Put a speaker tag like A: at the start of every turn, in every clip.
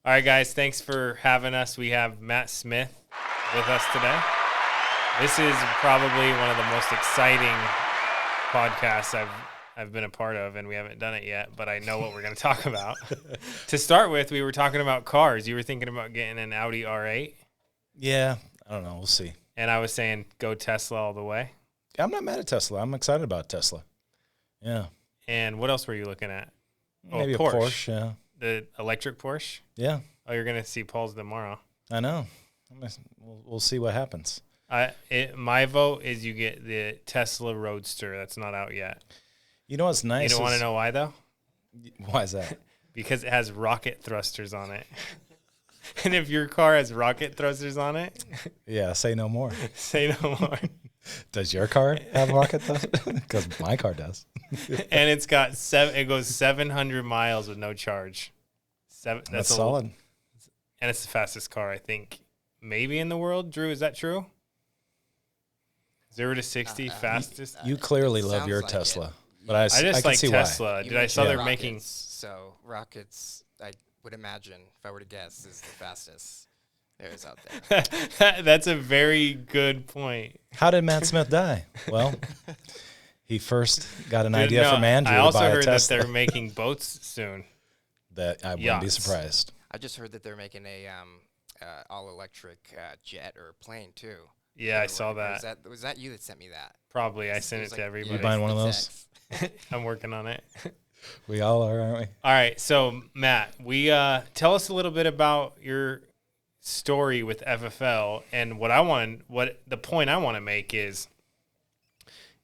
A: All right, guys, thanks for having us. We have Matt Smith with us today. This is probably one of the most exciting podcasts I've been a part of, and we haven't done it yet, but I know what we're going to talk about. To start with, we were talking about cars. You were thinking about getting an Audi R8.
B: Yeah, I don't know. We'll see.
A: And I was saying go Tesla all the way.
B: I'm not mad at Tesla. I'm excited about Tesla. Yeah.
A: And what else were you looking at?
B: Maybe a Porsche, yeah.
A: The electric Porsche?
B: Yeah.
A: Oh, you're going to see Paul's tomorrow.
B: I know. We'll see what happens.
A: My vote is you get the Tesla Roadster. That's not out yet.
B: You know what's nice?
A: You don't want to know why, though?
B: Why is that?
A: Because it has rocket thrusters on it. And if your car has rocket thrusters on it...
B: Yeah, say no more.
A: Say no more.
B: Does your car have rocket thrusters? Because my car does.
A: And it's got it goes 700 miles with no charge.
B: That's solid.
A: And it's the fastest car, I think, maybe in the world. Drew, is that true? 0 to 60 fastest?
B: You clearly love your Tesla. But I
A: just like Tesla.
C: I
A: saw they're
C: rockets,
A: making...
C: So rockets, I would imagine, if I were to guess, is the fastest there is out there.
A: That's a very good point.
B: How did Matt Smith die? Well, he first got an idea from Andrew
A: I also
B: to buy
A: heard
B: a
A: that
B: Tesla.
A: they're making boats soon.
B: That I wouldn't be surprised.
C: I just heard that they're making a all-electric jet or plane, too.
A: Yeah, I saw that.
C: Was that you that sent me that?
A: Probably. I sent it to everybody.
B: You buying one of those?
A: I'm working on it.
B: We all are, aren't we?
A: All right. So, Matt, tell us a little bit about your story with FFL. And the point I want to make is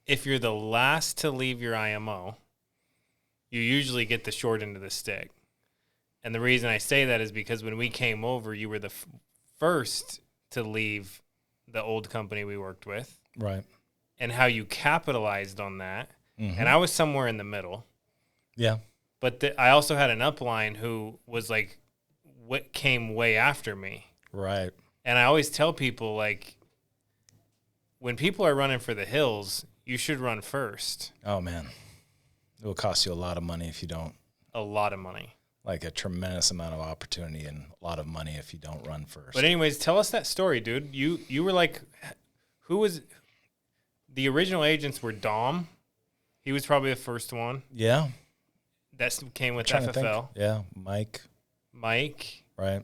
A: if you're the last to leave your IMO, you usually get the short end of the stick. And the reason I say that is because when we came over, you were the first to leave the old company we worked with.
B: Right.
A: And how you capitalized on that.
B: Mm-hmm.
A: And I was somewhere in the middle.
B: Yeah.
A: But I also had an upline who was like, what came way after me.
B: Right.
A: And I always tell people, like, when people are running for the hills, you should run first.
B: Oh, man. It will cost you a lot of money if you don't.
A: A lot of money.
B: Like a tremendous amount of opportunity and a lot of money if you don't run first.
A: But anyways, tell us that story, dude. You were like, who was the original agents were Dom. He was probably the first one.
B: Yeah.
A: That came with FFL.
B: Yeah, Mike. Right.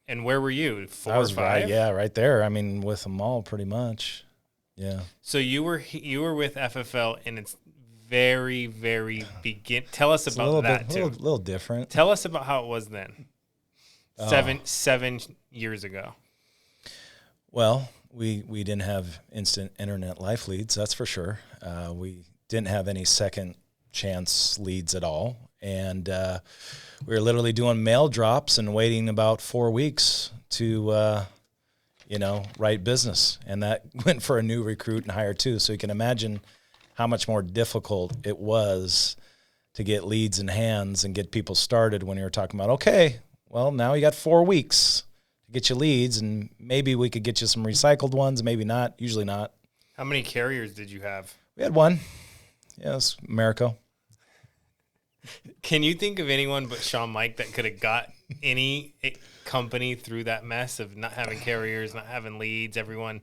A: And where were you? 4
B: I was
A: or 5?
B: right there. I mean, with them all pretty much. Yeah.
A: So you were with FFL in its very, very begin. Tell us about that too.
B: A little different.
A: Tell us about how it was then. 7 years ago.
B: Well, we didn't have instant internet life leads, that's for sure. We didn't have any second chance leads at all. And we were literally doing mail drops and waiting about 4 weeks to, write business. And that went for a new recruit and hire too. So you can imagine how much more difficult it was to get leads in hands and get people started when you were talking about, okay, well, now you got 4 weeks to get you leads, and maybe we could get you some recycled ones, maybe not, usually not.
A: How many carriers did you have?
B: We had one. Yes, Americo.
A: Can you think of anyone but Sean Mike that could have got any company through that mess of not having carriers, not having leads, everyone?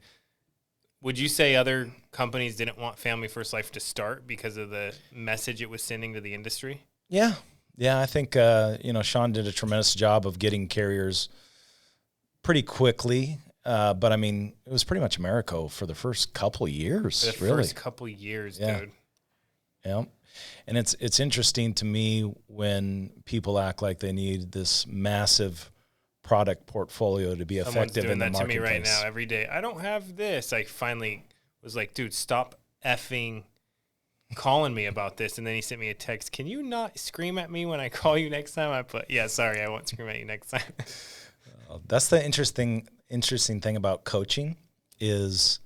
A: Would you say other companies didn't want Family First Life to start because of the message it was sending to the industry?
B: Yeah. Yeah, I think, Sean did a tremendous job of getting carriers pretty quickly. But, I mean, it was pretty much Americo for the first couple of years,
A: first couple of years, dude.
B: Yeah. And it's interesting to me when people act like they need this massive product portfolio to be effective in the marketplace. Someone's doing that to me right now
A: every day. I don't have this. I finally was like, dude, stop effing calling me about this. And then he sent me a text. Can you not scream at me when I call you next time? I put, yeah, sorry, I won't scream at you next time.
B: That's the interesting thing about coaching is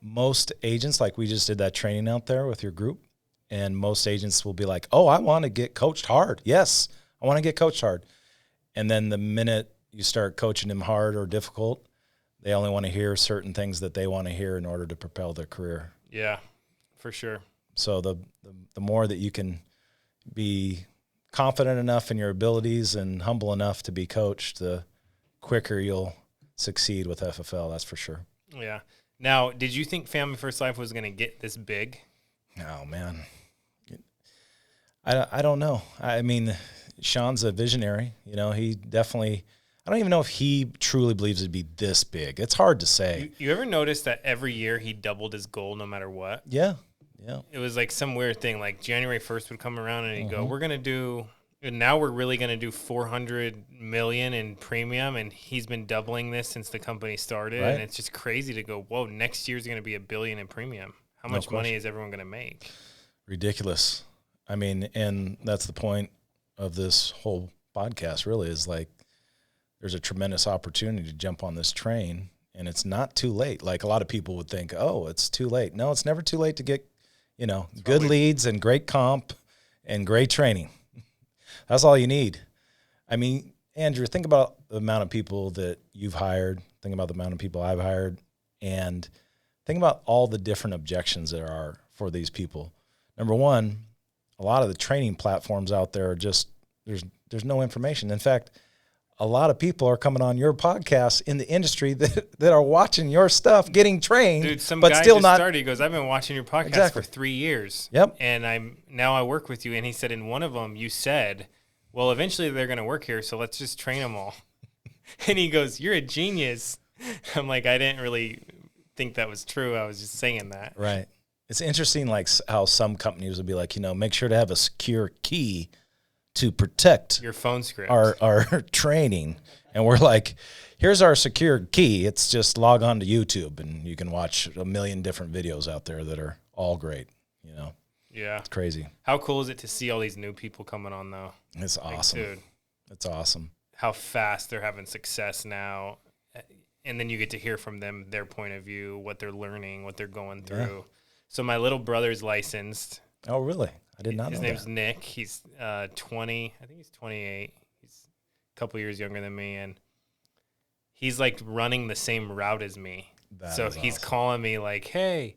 B: most agents, like we just did that training out there with your group, and most agents will be like, oh, I want to get coached hard. Yes, I want to get coached hard. And then the minute you start coaching them hard or difficult, they only want to hear certain things that they want to hear in order to propel their career.
A: Yeah, for sure.
B: So the more that you can be confident enough in your abilities and humble enough to be coached, the quicker you'll succeed with FFL. That's for sure.
A: Yeah. Now, did you think Family First Life was going to get this big?
B: Oh man, I don't know. I mean, Sean's a visionary. You know, he definitely. I don't even know if he truly believes it'd be this big. It's hard to say.
A: You ever notice that every year he doubled his goal no matter what?
B: Yeah.
A: It was like some weird thing. Like January 1st would come around and he'd go, we're going to do, and now we're really going to do 400 million in premium. And he's been doubling this since the company started.
B: Right.
A: And it's just crazy to go, whoa, next year's going to be $1 billion in premium. How much money is everyone going to make?
B: Ridiculous. I mean, and that's the point of this whole podcast really is like, there's a tremendous opportunity to jump on this train, and it's not too late. Like a lot of people would think, oh, it's too late. No, it's never too late to get, good leads and great comp and great training. That's all you need. I mean, Andrew, think about the amount of people that you've hired. Think about the amount of people I've hired, and think about all the different objections there are for these people. Number one, a lot of the training platforms out there are just there's no information. In fact, a lot of people are coming on your podcast in the industry that are watching your stuff, getting trained,
A: Dude, some
B: but
A: guy
B: still
A: just
B: not.
A: started. He goes, I've been watching your podcast
B: Exactly.
A: for 3 years.
B: Yep.
A: And I work with you. And he said in one of them, you said, well, eventually they're going to work here, so let's just train them all. And he goes, you're a genius. I'm like, I didn't really think that was true. I was just saying that.
B: Right. It's interesting, like how some companies will be like, make sure to have a secure key to protect
A: Your phone script.
B: our training. And we're like, here's our secure key. It's just log on to YouTube and you can watch a million different videos out there that are all great.
A: Yeah.
B: It's crazy.
A: How cool is it to see all these new people coming on, though?
B: It's
A: Like,
B: awesome.
A: dude,
B: It's awesome.
A: how fast they're having success now. And then you get to hear from them, their point of view, what they're learning, what they're going through. So my little brother's licensed.
B: Oh, really? I did not know
A: His name's
B: that.
A: Nick. He's 20. I think he's 28. He's a couple years younger than me. And he's like running the same route as me. So he's calling me like, hey,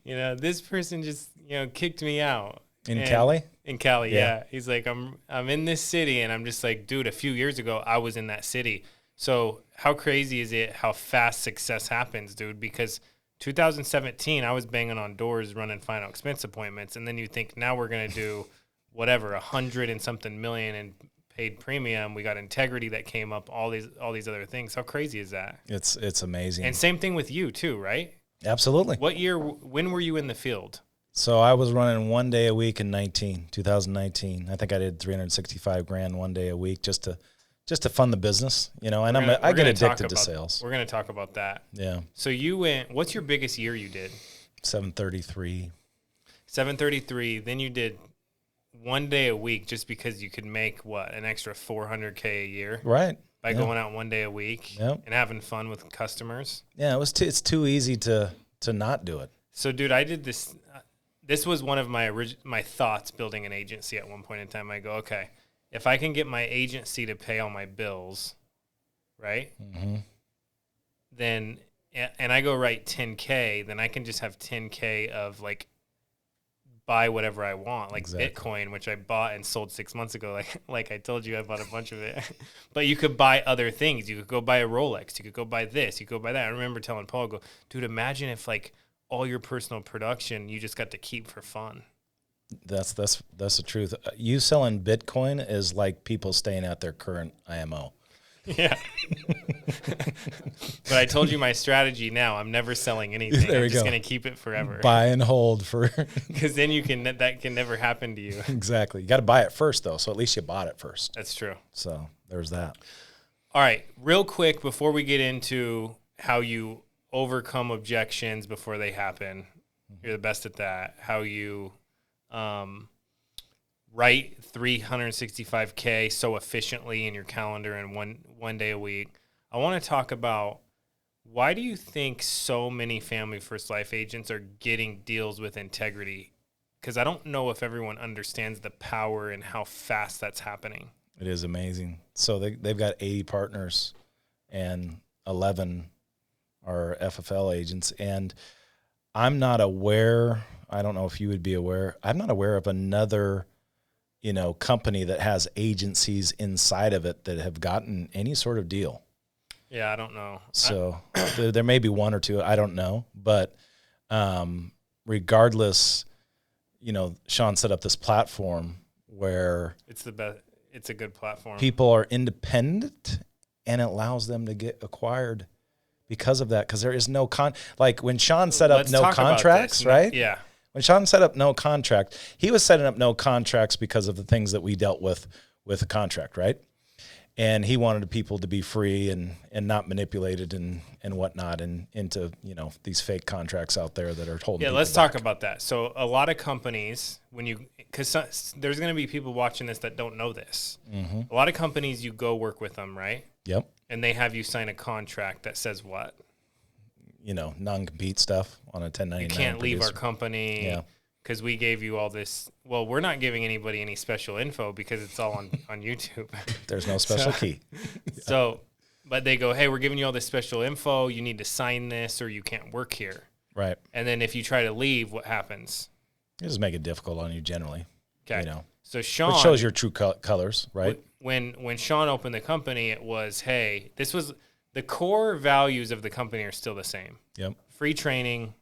A: this person just, kicked me out.
B: In Cali?
A: In Cali, yeah. He's like, I'm in this city. And I'm just like, dude, a few years ago, I was in that city. So how crazy is it how fast success happens, dude? Because 2017, I was banging on doors running final expense appointments. And then you think now we're going to do whatever, 100 and something million in paid premium. We got integrity that came up, all these other things. How crazy is that?
B: It's amazing.
A: And same thing with you too, right?
B: Absolutely.
A: What year, when were you in the field?
B: So I was running 1 day a week in 2019. I think I did 365 grand 1 day a week just to fund the business, and I get addicted to sales.
A: We're going to talk about that.
B: Yeah.
A: So you went, what's your biggest year you did?
B: 733.
A: 733. Then you did 1 day a week just because you could make an extra $400K a year.
B: Right.
A: By going out 1 day a week and having fun with customers.
B: Yeah. It's too easy to not do it.
A: So dude, I did this. This was one of my thoughts building an agency at one point in time. I go, okay, if I can get my agency to pay all my bills, right?
B: Mm-hmm.
A: Then, and I go write 10K, then I can just have 10K of like buy whatever I want, like Bitcoin, which I bought and sold 6 months ago. Like I told you, I bought a bunch of it. But you could buy other things. You could go buy a Rolex. You could go buy this. You could go buy that. I remember telling Paul, I go, dude, imagine if like all your personal production you just got to keep for fun.
B: That's the truth. You selling Bitcoin is like people staying at their current IMO.
A: Yeah. But I told you my strategy now. I'm never selling anything. I'm just going to keep it forever.
B: Buy and hold for
A: because then that can never happen to you.
B: Exactly. You got to buy it first though, so at least you bought it first.
A: That's true.
B: So there's that.
A: All right, real quick before we get into how you overcome objections before they happen. You're the best at that. How you write 365K so efficiently in your calendar in one day a week. I want to talk about, why do you think so many Family First Life agents are getting deals with integrity? Because I don't know if everyone understands the power and how fast that's happening.
B: It is amazing. So they've got 80 partners and 11 are FFL agents. And I'm not aware, I don't know if you would be aware, I'm not aware of another company that has agencies inside of it that have gotten any sort of deal.
A: Yeah, I don't know.
B: So there may be one or two, I don't know. But regardless, Sean set up this platform where
A: it's the best. It's a good platform.
B: People are independent, and it allows them to get acquired because of that. Because there is no like when Sean set up no contracts, right?
A: Yeah.
B: When Sean set up no contract, he was setting up no contracts because of the things that we dealt with a contract, right? And he wanted people to be free and not manipulated and whatnot and into, these fake contracts out there that are holding people
A: let's
B: back.
A: talk about that. So a lot of companies, because there's going to be people watching this that don't know this. Mm-hmm. A lot of companies, you go work with them, right?
B: Yep.
A: And they have you sign a contract that says what?
B: Non-compete stuff on a 1099.
A: You can't leave our company because we gave you all this. Well, we're not giving anybody any special info because it's all on YouTube.
B: There's no special key.
A: So, but they go, hey, we're giving you all this special info. You need to sign this or you can't work here.
B: Right.
A: And then if you try to leave, what happens?
B: It just make it difficult on you generally.
A: Okay. So Sean,
B: which shows your true colors, right?
A: When Sean opened the company, it was, hey, this was the core values of the company are still the same.
B: Yep.
A: Free training,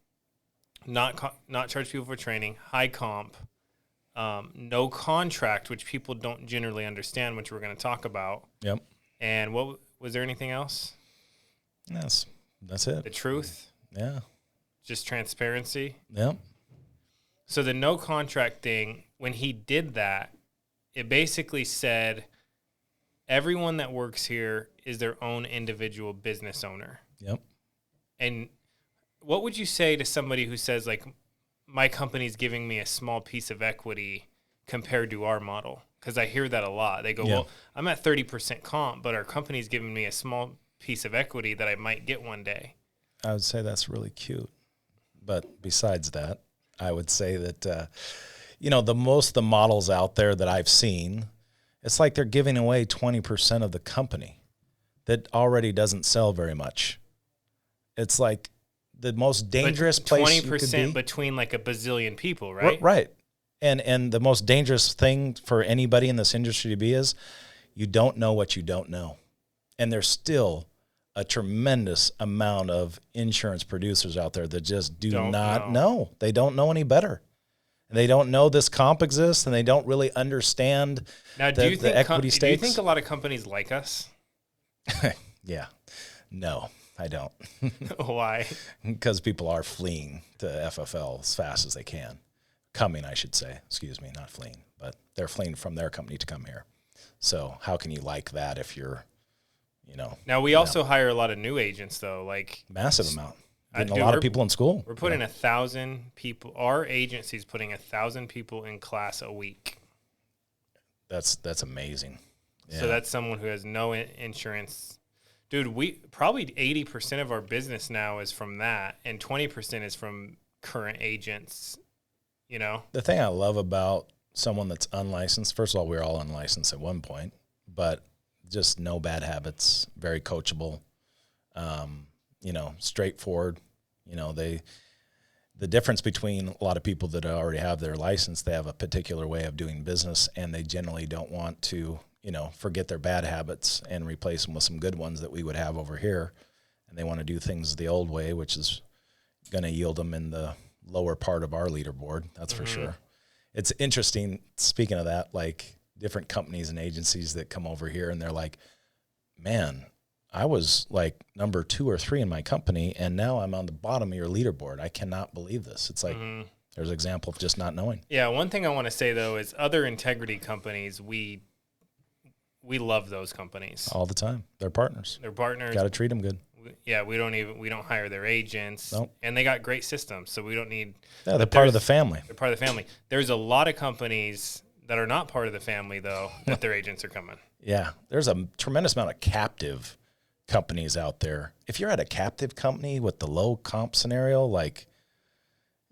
A: not charge people for training, high comp, no contract, which people don't generally understand, which we're going to talk about.
B: Yep.
A: And what was there anything else?
B: That's it.
A: The truth.
B: Yeah.
A: Just transparency.
B: Yep.
A: So the no contract thing, when he did that, it basically said everyone that works here is their own individual business owner.
B: Yep.
A: And what would you say to somebody who says, like, my company's giving me a small piece of equity compared to our model? Because I hear that a lot. They go, well, I'm at 30% comp, but our company's giving me a small piece of equity that I might get one day.
B: I would say that's really cute. But besides that, I would say that, the models out there that I've seen, it's like they're giving away 20% of the company that already doesn't sell very much. It's like the most dangerous place
A: 20% between like a bazillion people, right?
B: Right. And the most dangerous thing for anybody in this industry to be is you don't know what you don't know. And there's still a tremendous amount of insurance producers out there that just do not know. They don't know any better. And they don't know this comp exists, and they don't really understand the equity stakes.
A: Do you think a lot of companies like us?
B: Yeah. No, I don't.
A: Why?
B: Because people are fleeing to FFL as fast as they can. Coming, I should say. Excuse me, not fleeing. But they're fleeing from their company to come here. So how can you like that if you're,
A: Now, we also hire a lot of new agents, though. Like
B: massive amount. Getting a lot of people in school.
A: We're putting 1,000 people. Our agency's putting 1,000 people in class a week.
B: That's amazing. Yeah.
A: So that's someone who has no insurance. Dude, we probably 80% of our business now is from that, and 20% is from current agents.
B: The thing I love about someone that's unlicensed, first of all, we're all unlicensed at one point, but just no bad habits, very coachable, straightforward. The difference between a lot of people that already have their license, they have a particular way of doing business, and they generally don't want to, forget their bad habits and replace them with some good ones that we would have over here. And they want to do things the old way, which is going to yield them in the lower part of our leaderboard. That's for sure. It's interesting. Speaking of that, like different companies and agencies that come over here and they're like, man, I was like number 2 or 3 in my company, and now I'm on the bottom of your leaderboard. I cannot believe this. It's like there's an example of just not knowing.
A: Yeah, one thing I want to say, though, is other integrity companies, we love those companies.
B: All the time. They're partners.
A: They're partners.
B: Got to treat them good.
A: Yeah, we don't hire their agents.
B: Nope.
A: And they got great systems, so we don't need.
B: Yeah, they're part of the family.
A: They're part of the family. There's a lot of companies that are not part of the family, though, that their agents are coming. Yeah,
B: there's a tremendous amount of captive companies out there. If you're at a captive company with the low comp scenario, like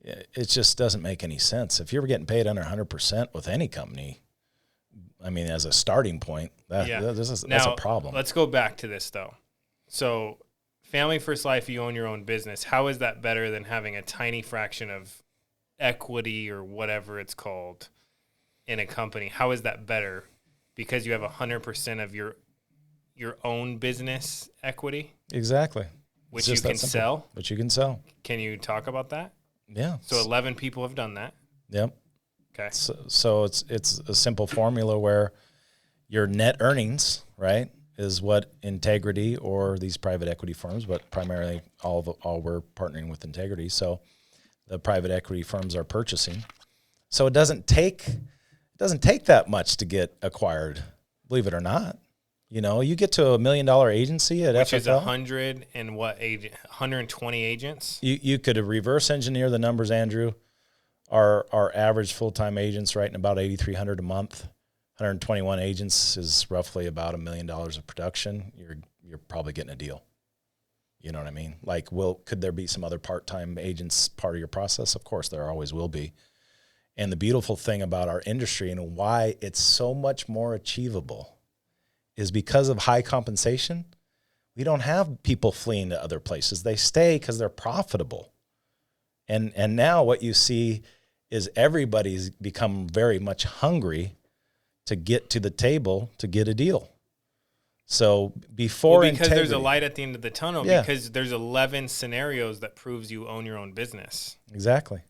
B: it just doesn't make any sense. If you're getting paid under 100% with any company, I mean, as a starting point, that's a problem.
A: Let's go back to this, though. So Family First Life, you own your own business. How is that better than having a tiny fraction of equity or whatever it's called in a company, how is that better? Because you have 100% of your own business equity,
B: Exactly.
A: which you can sell.
B: Which you can sell.
A: Can you talk about that?
B: Yeah.
A: So 11 people have done that.
B: Yep.
A: Okay.
B: So it's a simple formula where your net earnings, right, is what Integrity or these private equity firms, but primarily all we're partnering with Integrity. So the private equity firms are purchasing. So it doesn't take that much to get acquired, believe it or not. You get to $1 million agency at
A: which
B: FFL.
A: Is 100 and what agent? 120 agents.
B: You could reverse engineer the numbers, Andrew. Our average full-time agents writing about $8,300 a month. 121 agents is roughly about $1 million of production. You're probably getting a deal. You know what I mean? Like, could there be some other part-time agents part of your process? Of course, there always will be. And the beautiful thing about our industry and why it's so much more achievable is because of high compensation. We don't have people fleeing to other places. They stay because they're profitable. And now what you see is everybody's become very much hungry to get to the table to get a deal. So because
A: there's a light at the end of the tunnel, because there's 11 scenarios that proves you own your own business.
B: Exactly.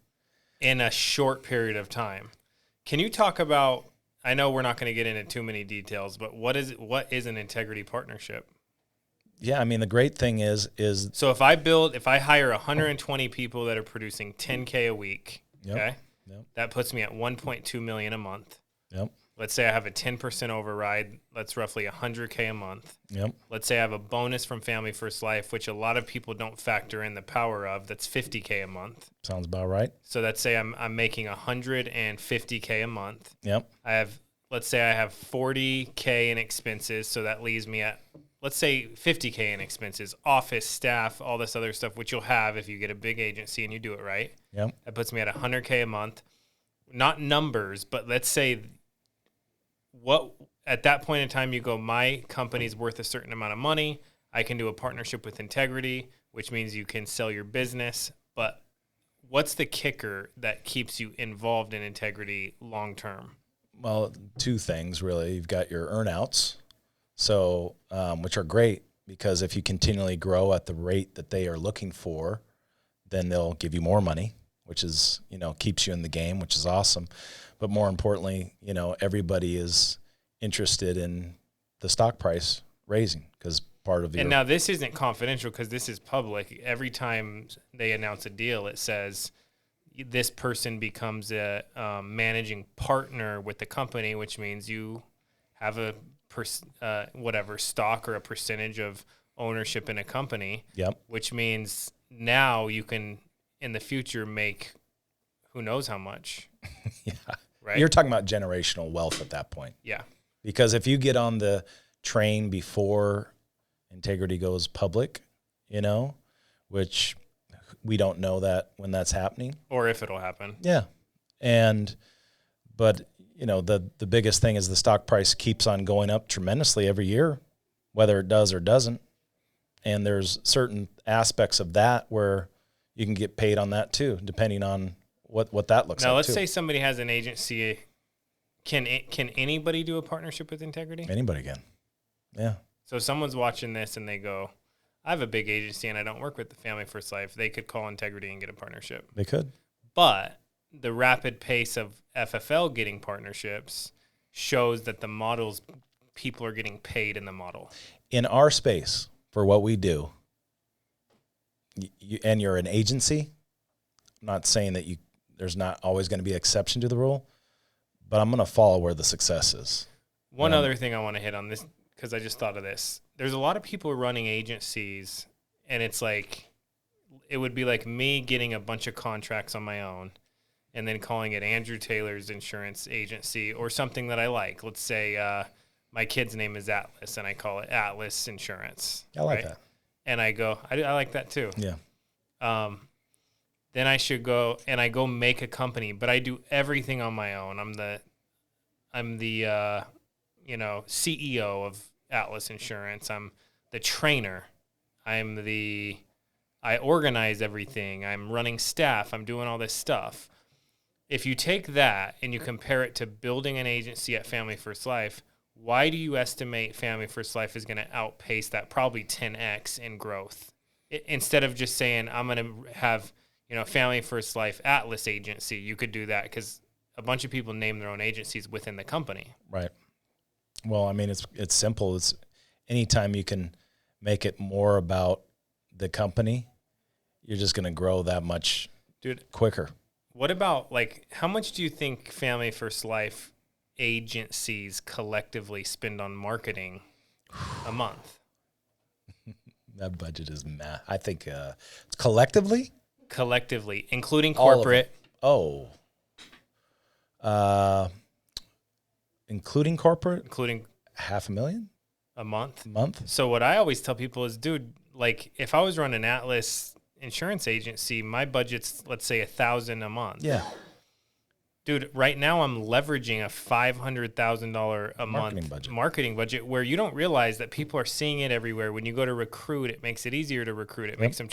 A: In a short period of time. Can you talk about, I know we're not going to get into too many details, but what is an integrity partnership?
B: Yeah, I mean, the great thing is
A: so if I hire 120 people that are producing 10K a week, okay?
B: Yep.
A: That puts me at 1.2 million a month.
B: Yep.
A: Let's say I have a 10% override. That's roughly 100K a month.
B: Yep.
A: Let's say I have a bonus from Family First Life, which a lot of people don't factor in the power of. That's 50K a month.
B: Sounds about right.
A: So let's say I'm making 150K a month.
B: Yep.
A: Let's say I have 40K in expenses. So that leaves me at, let's say 50K in expenses, office, staff, all this other stuff, which you'll have if you get a big agency and you do it right.
B: Yep.
A: That puts me at 100K a month. Not numbers, but let's say at that point in time you go, my company's worth a certain amount of money. I can do a partnership with Integrity, which means you can sell your business. But what's the kicker that keeps you involved in Integrity long term?
B: Well, two things really. You've got your earnouts, so which are great because if you continually grow at the rate that they are looking for, then they'll give you more money, which is, keeps you in the game, which is awesome. But more importantly, everybody is interested in the stock price raising because part of
A: And now this isn't confidential because this is public. Every time they announce a deal, it says this person becomes a managing partner with the company, which means you have a stock or a percentage of ownership in a company.
B: Yep.
A: Which means now you can in the future make who knows how much.
B: Yeah.
A: Right.
B: You're talking about generational wealth at that point.
A: Yeah.
B: Because if you get on the train before Integrity goes public, which we don't know that when that's happening.
A: Or if it'll happen.
B: Yeah. But the biggest thing is the stock price keeps on going up tremendously every year, whether it does or doesn't. And there's certain aspects of that where you can get paid on that too, depending on what that looks like.
A: Now, let's say somebody has an agency. Can anybody do a partnership with Integrity?
B: Anybody can. Yeah.
A: So someone's watching this and they go, I have a big agency and I don't work with the Family First Life. They could call Integrity and get a partnership.
B: They could.
A: But the rapid pace of FFL getting partnerships shows that the models, people are getting paid in the model.
B: In our space, for what we do, and you're an agency, I'm not saying that there's not always going to be an exception to the rule, but I'm going to follow where the success is.
A: One other thing I want to hit on this, because I just thought of this. There's a lot of people running agencies, and it's like, it would be like me getting a bunch of contracts on my own and then calling it Andrew Taylor's insurance agency or something that I like. Let's say my kid's name is Atlas, and I call it Atlas Insurance.
B: I like that.
A: And I go, I like that too.
B: Yeah.
A: Then I should go and I go make a company, but I do everything on my own. I'm the CEO of Atlas Insurance. I'm the trainer. I organize everything. I'm running staff. I'm doing all this stuff. if you take that and you compare it to building an agency at Family First Life, why do you estimate Family First Life is going to outpace that probably 10x in growth? Instead of just saying, I'm going to have, Family First Life Atlas agency, you could do that because a bunch of people name their own agencies within the company.
B: Right. Well, I mean, it's simple. It's anytime you can make it more about the company, you're just going to grow that much quicker.
A: What about, how much do you think Family First Life agencies collectively spend on marketing a month?
B: That budget is I think collectively,
A: including corporate.
B: Including corporate,
A: including
B: $500,000
A: a month.
B: So
A: what I always tell people is, dude, if I was running Atlas insurance agency, my budget's, let's say, $1,000 a month.
B: Yeah.
A: Dude, right now I'm leveraging a $500,000 a month marketing budget where you don't realize that people are seeing it everywhere. When you go to recruit, it makes it easier to recruit. It makes them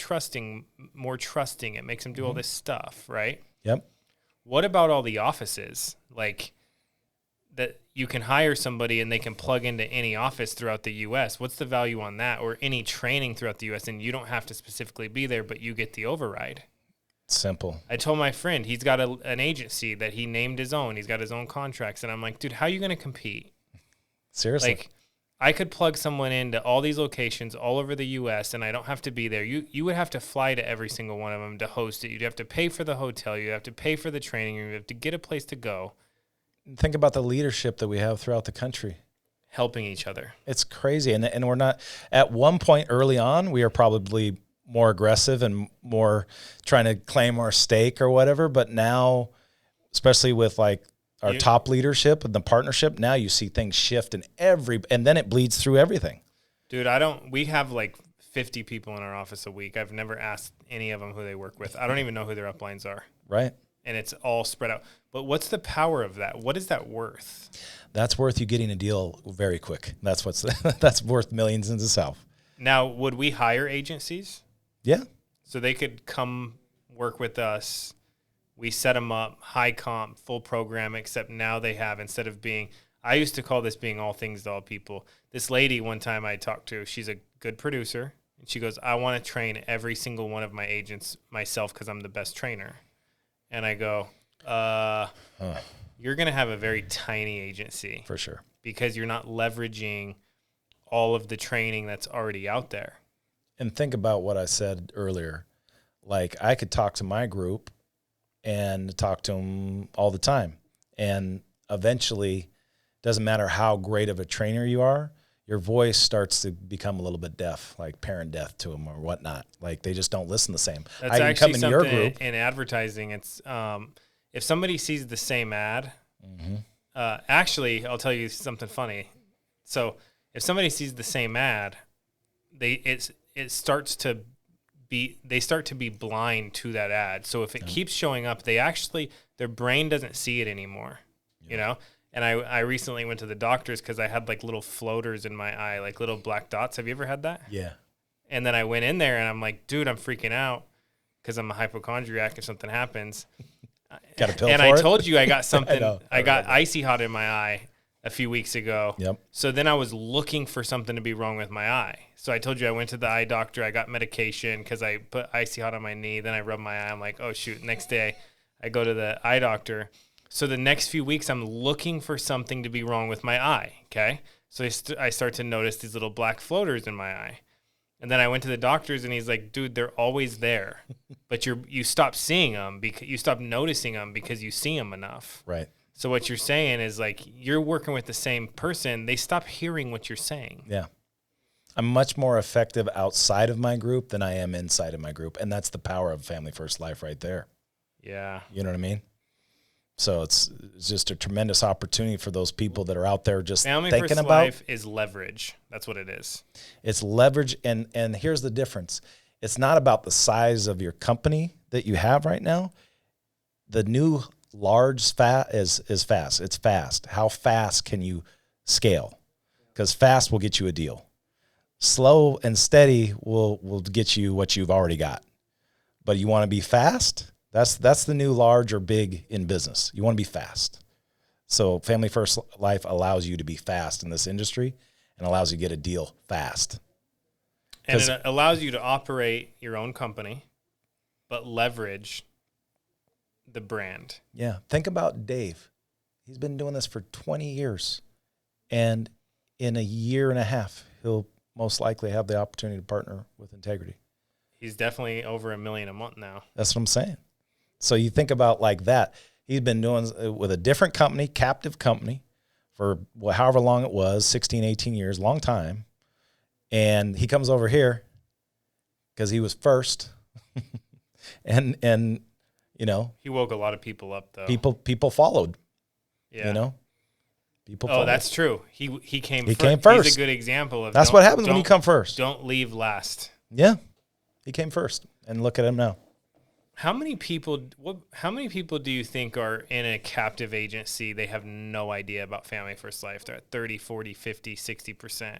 A: more trusting. It makes them do all this stuff, right?
B: Yep.
A: What about all the offices? That you can hire somebody and they can plug into any office throughout the U.S. What's the value on that? Or any training throughout the U.S. and you don't have to specifically be there, but you get the override.
B: Simple.
A: I told my friend, he's got an agency that he named his own. He's got his own contracts. And I'm like, dude, how are you going to compete?
B: Seriously.
A: I could plug someone into all these locations all over the U.S. and I don't have to be there. You would have to fly to every single one of them to host it. You'd have to pay for the hotel. You'd have to pay for the training. You'd have to get a place to go.
B: Think about the leadership that we have throughout the country.
A: Helping each other.
B: It's crazy. And we're not, at one point early on, we are probably more aggressive and more trying to claim our stake or whatever. But now, especially with our top leadership and the partnership, now you see things shift and then it bleeds through everything.
A: Dude, we have 50 people in our office a week. I've never asked any of them who they work with. I don't even know who their uplines are.
B: Right.
A: And it's all spread out. But what's the power of that? What is that worth?
B: That's worth you getting a deal very quick. That's that's worth millions in itself.
A: Now, would we hire agencies?
B: Yeah.
A: So they could come work with us. We set them up, high comp, full program, except now they have, instead of being, I used to call this being all things to all people. This lady one time I talked to, she's a good producer. And she goes, I want to train every single one of my agents myself because I'm the best trainer. And I go, you're going to have a very tiny agency.
B: For sure.
A: Because you're not leveraging all of the training that's already out there.
B: And think about what I said earlier. I could talk to my group and talk to them all the time. And eventually, doesn't matter how great of a trainer you are, your voice starts to become a little bit deaf, like parent death to them or whatnot. They just don't listen the same.
A: That's actually something your group. In advertising. It's if somebody sees the same ad, actually, I'll tell you something funny. So if somebody sees the same ad, they start to be blind to that ad. So if it keeps showing up, their brain doesn't see it anymore, And I recently went to the doctors because I had little floaters in my eye, little black dots. Have you ever had that?
B: Yeah.
A: And then I went in there and I'm like, dude, I'm freaking out because I'm a hypochondriac if something happens.
B: Got a pill
A: and
B: for
A: I
B: it?
A: told you I got something. I got icy hot in my eye a few weeks ago.
B: Yep.
A: So then I was looking for something to be wrong with my eye. So I told you I went to the eye doctor. I got medication because I put icy hot on my knee. Then I rubbed my eye. I'm like, oh, shoot. Next day I go to the eye doctor. So the next few weeks, I'm looking for something to be wrong with my eye, okay? So I start to notice these little black floaters in my eye. And then I went to the doctors, and he's like, dude, they're always there. But you stop seeing them, because you stop noticing them because you see them enough.
B: Right.
A: So what you're saying is, you're working with the same person. They stop hearing what you're saying.
B: Yeah. I'm much more effective outside of my group than I am inside of my group. And that's the power of Family First Life right there.
A: Yeah.
B: You know what I mean? So it's just a tremendous opportunity for those people that are out there just
A: Family
B: thinking
A: First
B: about.
A: Life is leverage. That's what it is.
B: It's leverage, and here's the difference. It's not about the size of your company that you have right now. The new large is fast. It's fast. How fast can you scale? Because fast will get you a deal. Slow and steady will get you what you've already got. But you want to be fast? That's the new large or big in business. You want to be fast. So Family First Life allows you to be fast in this industry and allows you to get a deal fast.
A: And it allows you to operate your own company, but leverage the brand.
B: Yeah. Think about Dave. He's been doing this for 20 years. And in a year and a half, he'll most likely have the opportunity to partner with Integrity.
A: He's definitely over $1 million a month now.
B: That's what I'm saying. So you think about like that. He's been doing with a different company, captive company, for however long it was, 16, 18 years, long time. And he comes over here because he was first. and you know.
A: He woke a lot of people up, though.
B: People followed.
A: Yeah.
B: You know. People followed.
A: That's true. He came first.
B: Came first.
A: He's a good example of
B: that's what happens when you come first.
A: Don't leave last.
B: Yeah. He came first. And look at him now.
A: How many people do you think are in a captive agency? They have no idea about Family First Life. They're at 30, 40, 50, 60%.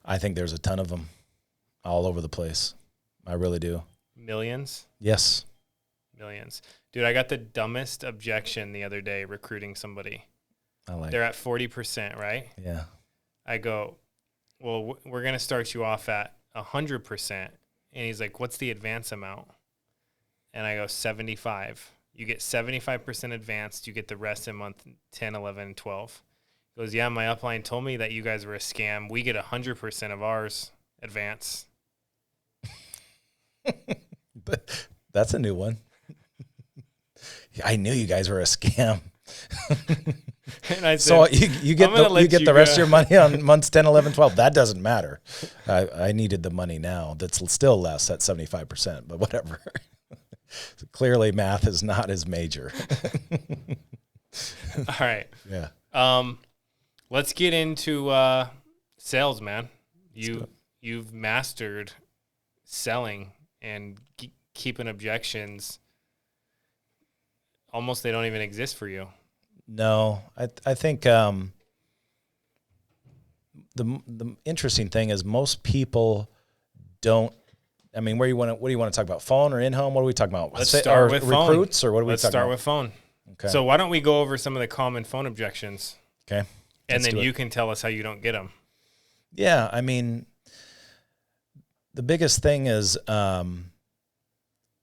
B: I think there's a ton of them all over the place. I really do.
A: Millions?
B: Yes.
A: Millions. Dude, I got the dumbest objection the other day recruiting somebody. They're at 40%, right?
B: Yeah.
A: I go, well, we're going to start you off at 100%. And he's like, what's the advance amount? And I go, 75. You get 75% advanced. You get the rest in month 10, 11, 12. He goes, yeah, my upline told me that you guys were a scam. We get 100% of ours advance.
B: That's a new one. I knew you guys were a scam.
A: And I said,
B: so you get the rest of your money on months 10, 11, 12. That doesn't matter. I needed the money now. That's still less at 75%, but whatever. So clearly math is not as major.
A: All right.
B: Yeah.
A: Let's get into sales, man. You've mastered selling and keeping objections. Almost they don't even exist for you.
B: No, I think the interesting thing is most people don't. I mean, what do you want to talk about? Phone or in-home? What are we talking about?
A: Let's start with
B: recruits,
A: phone.
B: Or what are we
A: Let's
B: talking
A: start
B: about?
A: with phone.
B: Okay.
A: So why don't we go over some of the common phone objections?
B: Okay.
A: And then you can tell us how you don't get them.
B: Yeah, I mean, the biggest thing is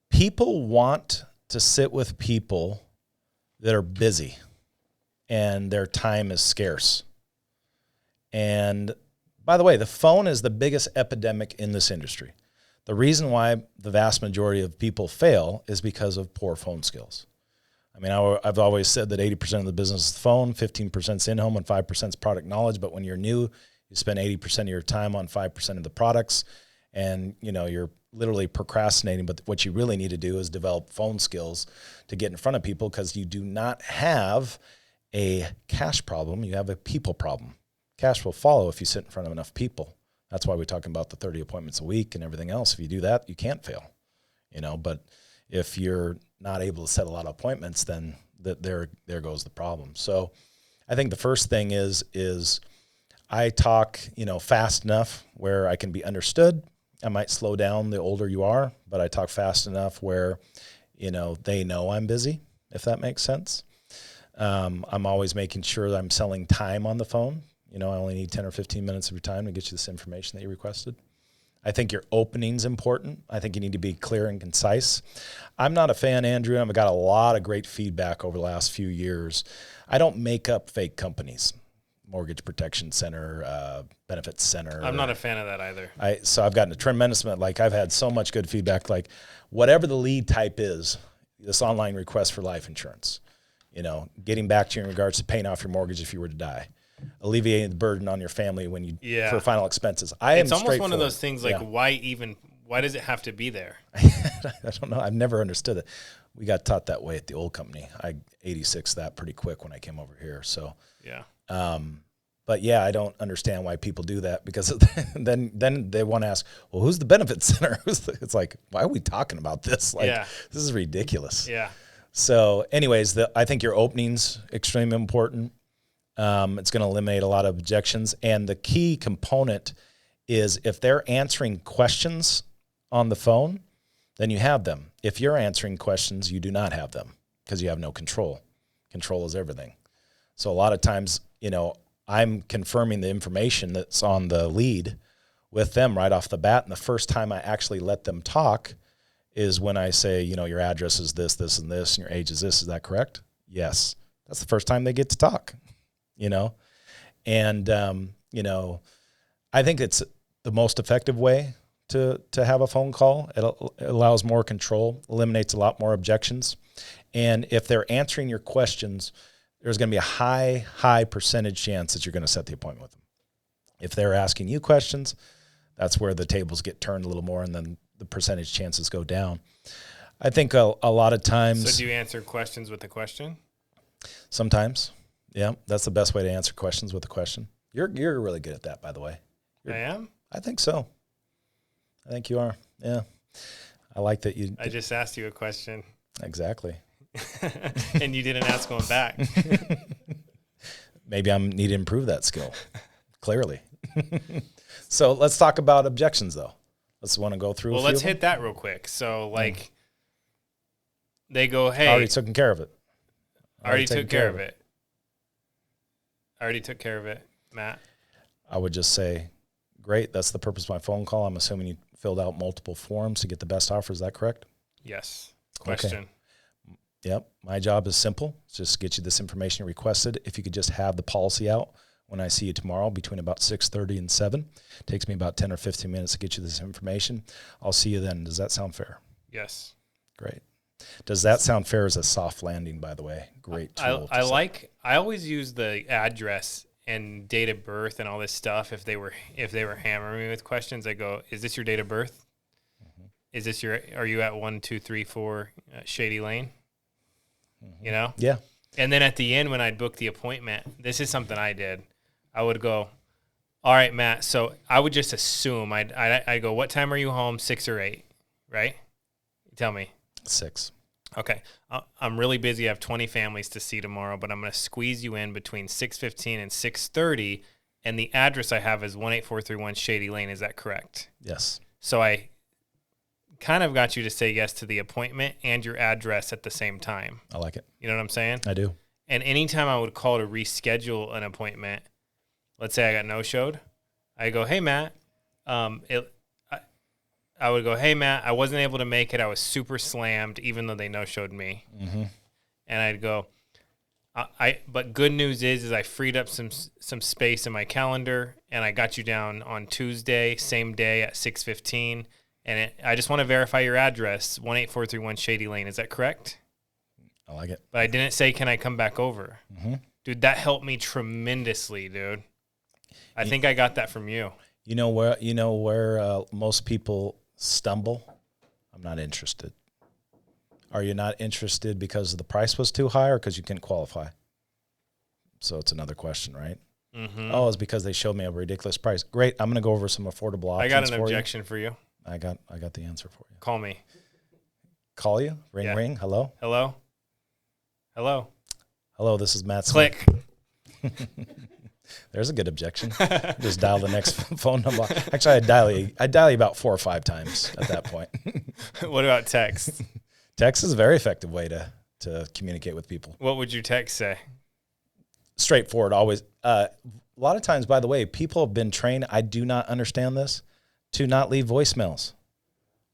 B: people want to sit with people that are busy and their time is scarce. And by the way, the phone is the biggest epidemic in this industry. The reason why the vast majority of people fail is because of poor phone skills. I mean, I've always said that 80% of the business is phone, 15% is in-home, and 5% is product knowledge. But when you're new, you spend 80% of your time on 5% of the products, and you're literally procrastinating. But what you really need to do is develop phone skills to get in front of people, because you do not have a cash problem. You have a people problem. Cash will follow if you sit in front of enough people. That's why we're talking about the 30 appointments a week and everything else. If you do that, you can't fail, but if you're not able to set a lot of appointments, then there goes the problem. So I think the first thing is I talk, fast enough where I can be understood. I might slow down the older you are, but I talk fast enough where, they know I'm busy, if that makes sense. I'm always making sure that I'm selling time on the phone. I only need 10 or 15 minutes of your time to get you this information that you requested. I think your opening's important. I think you need to be clear and concise. I'm not a fan, Andrew. I've got a lot of great feedback over the last few years. I don't make up fake companies. Mortgage Protection Center, Benefits Center.
A: I'm not a fan of that either.
B: So I've gotten a tremendous amount. Like, I've had so much good feedback. Like, whatever the lead type is, this online request for life insurance, getting back to you in regards to paying off your mortgage if you were to die, alleviating the burden on your family for final expenses.
A: It's almost one of those things like, why does it have to be there?
B: I don't know. I've never understood it. We got taught that way at the old company. I 86 that pretty quick when I came over here. So
A: yeah.
B: But yeah, I don't understand why people do that, because then they want to ask, well, who's the benefits center? It's like, why are we talking about this? This is ridiculous.
A: Yeah.
B: So anyways, I think your opening's extremely important. It's going to eliminate a lot of objections. And the key component is if they're answering questions on the phone, then you have them. If you're answering questions, you do not have them because you have no control. Control is everything. So a lot of times, I'm confirming the information that's on the lead with them right off the bat. And the first time I actually let them talk is when I say, your address is this, this, and this, and your age is this. Is that correct? Yes. That's the first time they get to talk, And, I think it's the most effective way to have a phone call. It allows more control, eliminates a lot more objections. And if they're answering your questions, there's going to be a high percentage chance that you're going to set the appointment with them. If they're asking you questions, that's where the tables get turned a little more, and then the percentage chances go down. I think a lot of times...
A: So do you answer questions with a question?
B: Sometimes. Yeah, that's the best way to answer questions, with a question. You're really good at that, by the way.
A: I am?
B: I think so. I think you are. Yeah. I like that you...
A: I just asked you a question.
B: Exactly.
A: And you didn't ask one back.
B: Maybe I need to improve that skill. Clearly. So let's talk about objections, though. Let's want to go through.
A: Well, let's hit that real quick. So, they go, "Hey,
B: I already taken care of it.
A: Already took care of it. I already took care of it, Matt."
B: I would just say, "Great. That's the purpose of my phone call. I'm assuming you filled out multiple forms to get the best offer. Is that correct?"
A: Yes. Question.
B: Okay. Yep. My job is simple. It's just get you this information you requested. If you could just have the policy out when I see you tomorrow between about 6:30 and 7. It takes me about 10 or 15 minutes to get you this information. I'll see you then. Does that sound fair?
A: Yes.
B: Great. Does that sound fair as a soft landing, by the way? Great tool.
A: I always use the address and date of birth and all this stuff. If they were hammering me with questions, I go, "Is this your date of birth? Mm-hmm. Is this are you at 1234 Shady Lane?"
B: Mm-hmm. Yeah.
A: And then at the end, when I'd book the appointment, this is something I did. I would go, "All right, Matt." So I would just assume I'd go, "What time are you home? 6 or 8?" Right? Tell me.
B: 6.
A: Okay. I'm really busy. I have 20 families to see tomorrow, but I'm going to squeeze you in between 6:15 and 6:30. And the address I have is 18431 Shady Lane. Is that correct?
B: Yes.
A: So I kind of got you to say yes to the appointment and your address at the same time.
B: I like it.
A: You know what I'm saying?
B: I do.
A: And anytime I would call to reschedule an appointment, let's say I got no-showed, I go, "Hey, Matt." I would go, "Hey, Matt, I wasn't able to make it. I was super slammed, even though they no-showed me." Mm-hmm. And I'd go, but good news is I freed up some space in my calendar, and I got you down on Tuesday, same day at 6:15. And I just want to verify your address, 18431 Shady Lane. Is that correct?
B: I like it.
A: But I didn't say, "Can I come back over?"
B: Mm-hmm.
A: Dude, that helped me tremendously, dude. I think I got that from you.
B: You know where most people stumble? "I'm not interested." Are you not interested because the price was too high or because you couldn't qualify? So it's another question, right? Mm-hmm. Oh, it's because they showed me a ridiculous price. Great. I'm going to go over some affordable options.
A: I got an objection for you.
B: I got the answer for you.
A: Call me.
B: Call you? Ring, ring. Hello?
A: Hello? Hello?
B: Hello, this is Matt
A: Click.
B: There's a good objection. Just dial the next phone number. Actually, I'd dial you about 4 or 5 times at that point.
A: What about text?
B: Text is a very effective way to communicate with people.
A: What would your text say?
B: Straightforward, always. A lot of times, by the way, people have been trained, I do not understand this, to not leave voicemails.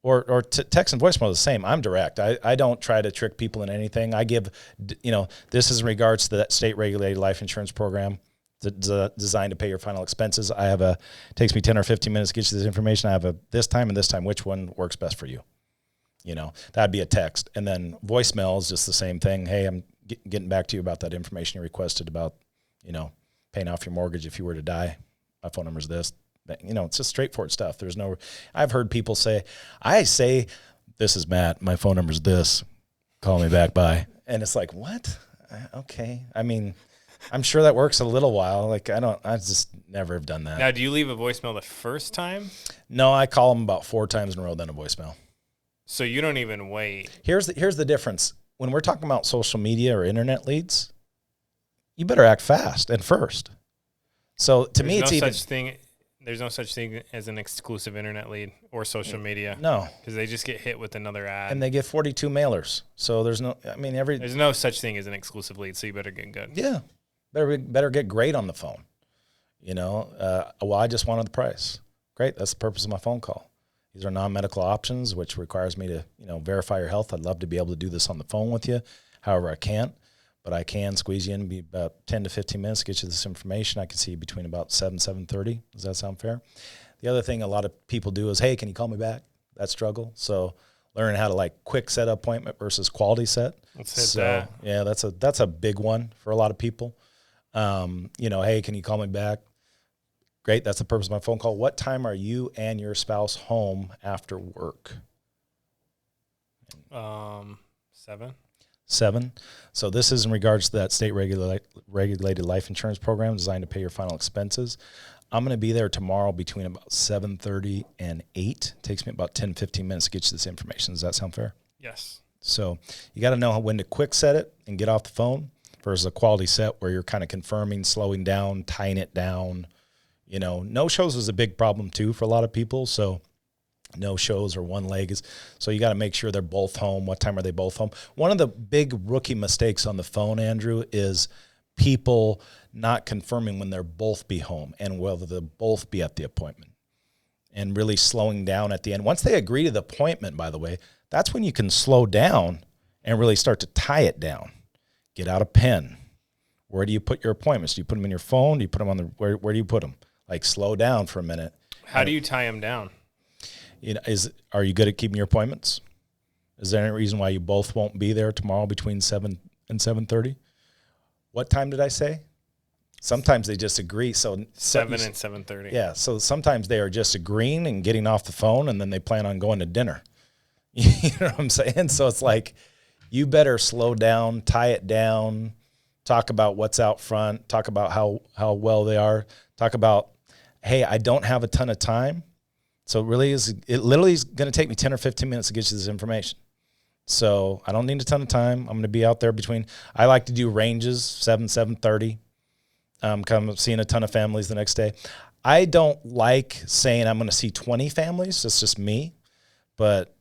B: Or text and voicemail is the same. I'm direct. I don't try to trick people in anything. I give, this is in regards to that state-regulated life insurance program designed to pay your final expenses. It takes me 10 or 15 minutes to get you this information. I have this time and this time. Which one works best for you? That'd be a text. And then voicemail is just the same thing. "Hey, I'm getting back to you about that information you requested about, paying off your mortgage if you were to die. My phone number is this." It's just straightforward stuff. I've heard people say, "This is Matt. My phone number is this. Call me back, bye." And it's like, what? Okay. I mean, I'm sure that works a little while. I just never have done that.
A: Now, do you leave a voicemail the first time?
B: No, I call them about 4 times in a row, then a voicemail.
A: So you don't even wait.
B: Here's the difference. When we're talking about social media or internet leads, you better act fast and first. So to me, it's even...
A: there's no such thing as an exclusive internet lead or social media.
B: No.
A: Because they just get hit with another ad.
B: And they get 42 mailers. So there's no, I mean,
A: there's no such thing as an exclusive lead, so you better get good.
B: Yeah. Better get great on the phone. You know, well, I just wanted the price. Great. That's the purpose of my phone call. These are non-medical options, which requires me to, verify your health. I'd love to be able to do this on the phone with you. However, I can't. But I can squeeze you in, be about 10 to 15 minutes to get you this information. I can see you between about 7:30. Does that sound fair? The other thing a lot of people do is, hey, can you call me back? That struggle. So learning how to quick set appointment versus quality set.
A: Let's hit that.
B: Yeah, that's a big one for a lot of people. Hey, can you call me back? Great. That's the purpose of my phone call. What time are you and your spouse home after work?
A: 7.
B: 7. So this is in regards to that state regulated life insurance program designed to pay your final expenses. I'm going to be there tomorrow between about 7:30 and 8. Takes me about 10, 15 minutes to get you this information. Does that sound fair?
A: Yes.
B: So you got to know when to quick set it and get off the phone versus a quality set where you're kind of confirming, slowing down, tying it down. No-shows is a big problem too for a lot of people. So no-shows or one leg is, so you got to make sure they're both home. What time are they both home? One of the big rookie mistakes on the phone, Andrew, is people not confirming when they'll both be home and whether they'll both be at the appointment, and really slowing down at the end. Once they agree to the appointment, by the way, that's when you can slow down and really start to tie it down. Get out a pen. Where do you put your appointments? Do you put them in your phone? Do you put them on the, where do you put them? Slow down for a minute.
A: How do you tie them down?
B: Are you good at keeping your appointments? Is there any reason why you both won't be there tomorrow between 7 and 7:30? What time did I say? Sometimes they just agree. So
A: 7 and 7:30.
B: Yeah. So sometimes they are just agreeing and getting off the phone, and then they plan on going to dinner. You know what I'm saying? So it's you better slow down, tie it down, talk about what's out front, talk about how well they are, talk about, hey, I don't have a ton of time. So it literally is going to take me 10 or 15 minutes to get you this information. So I don't need a ton of time. I'm going to be out there I like to do ranges, 7:30. Come seeing a ton of families the next day. I don't like saying I'm going to see 20 families. That's just me. But,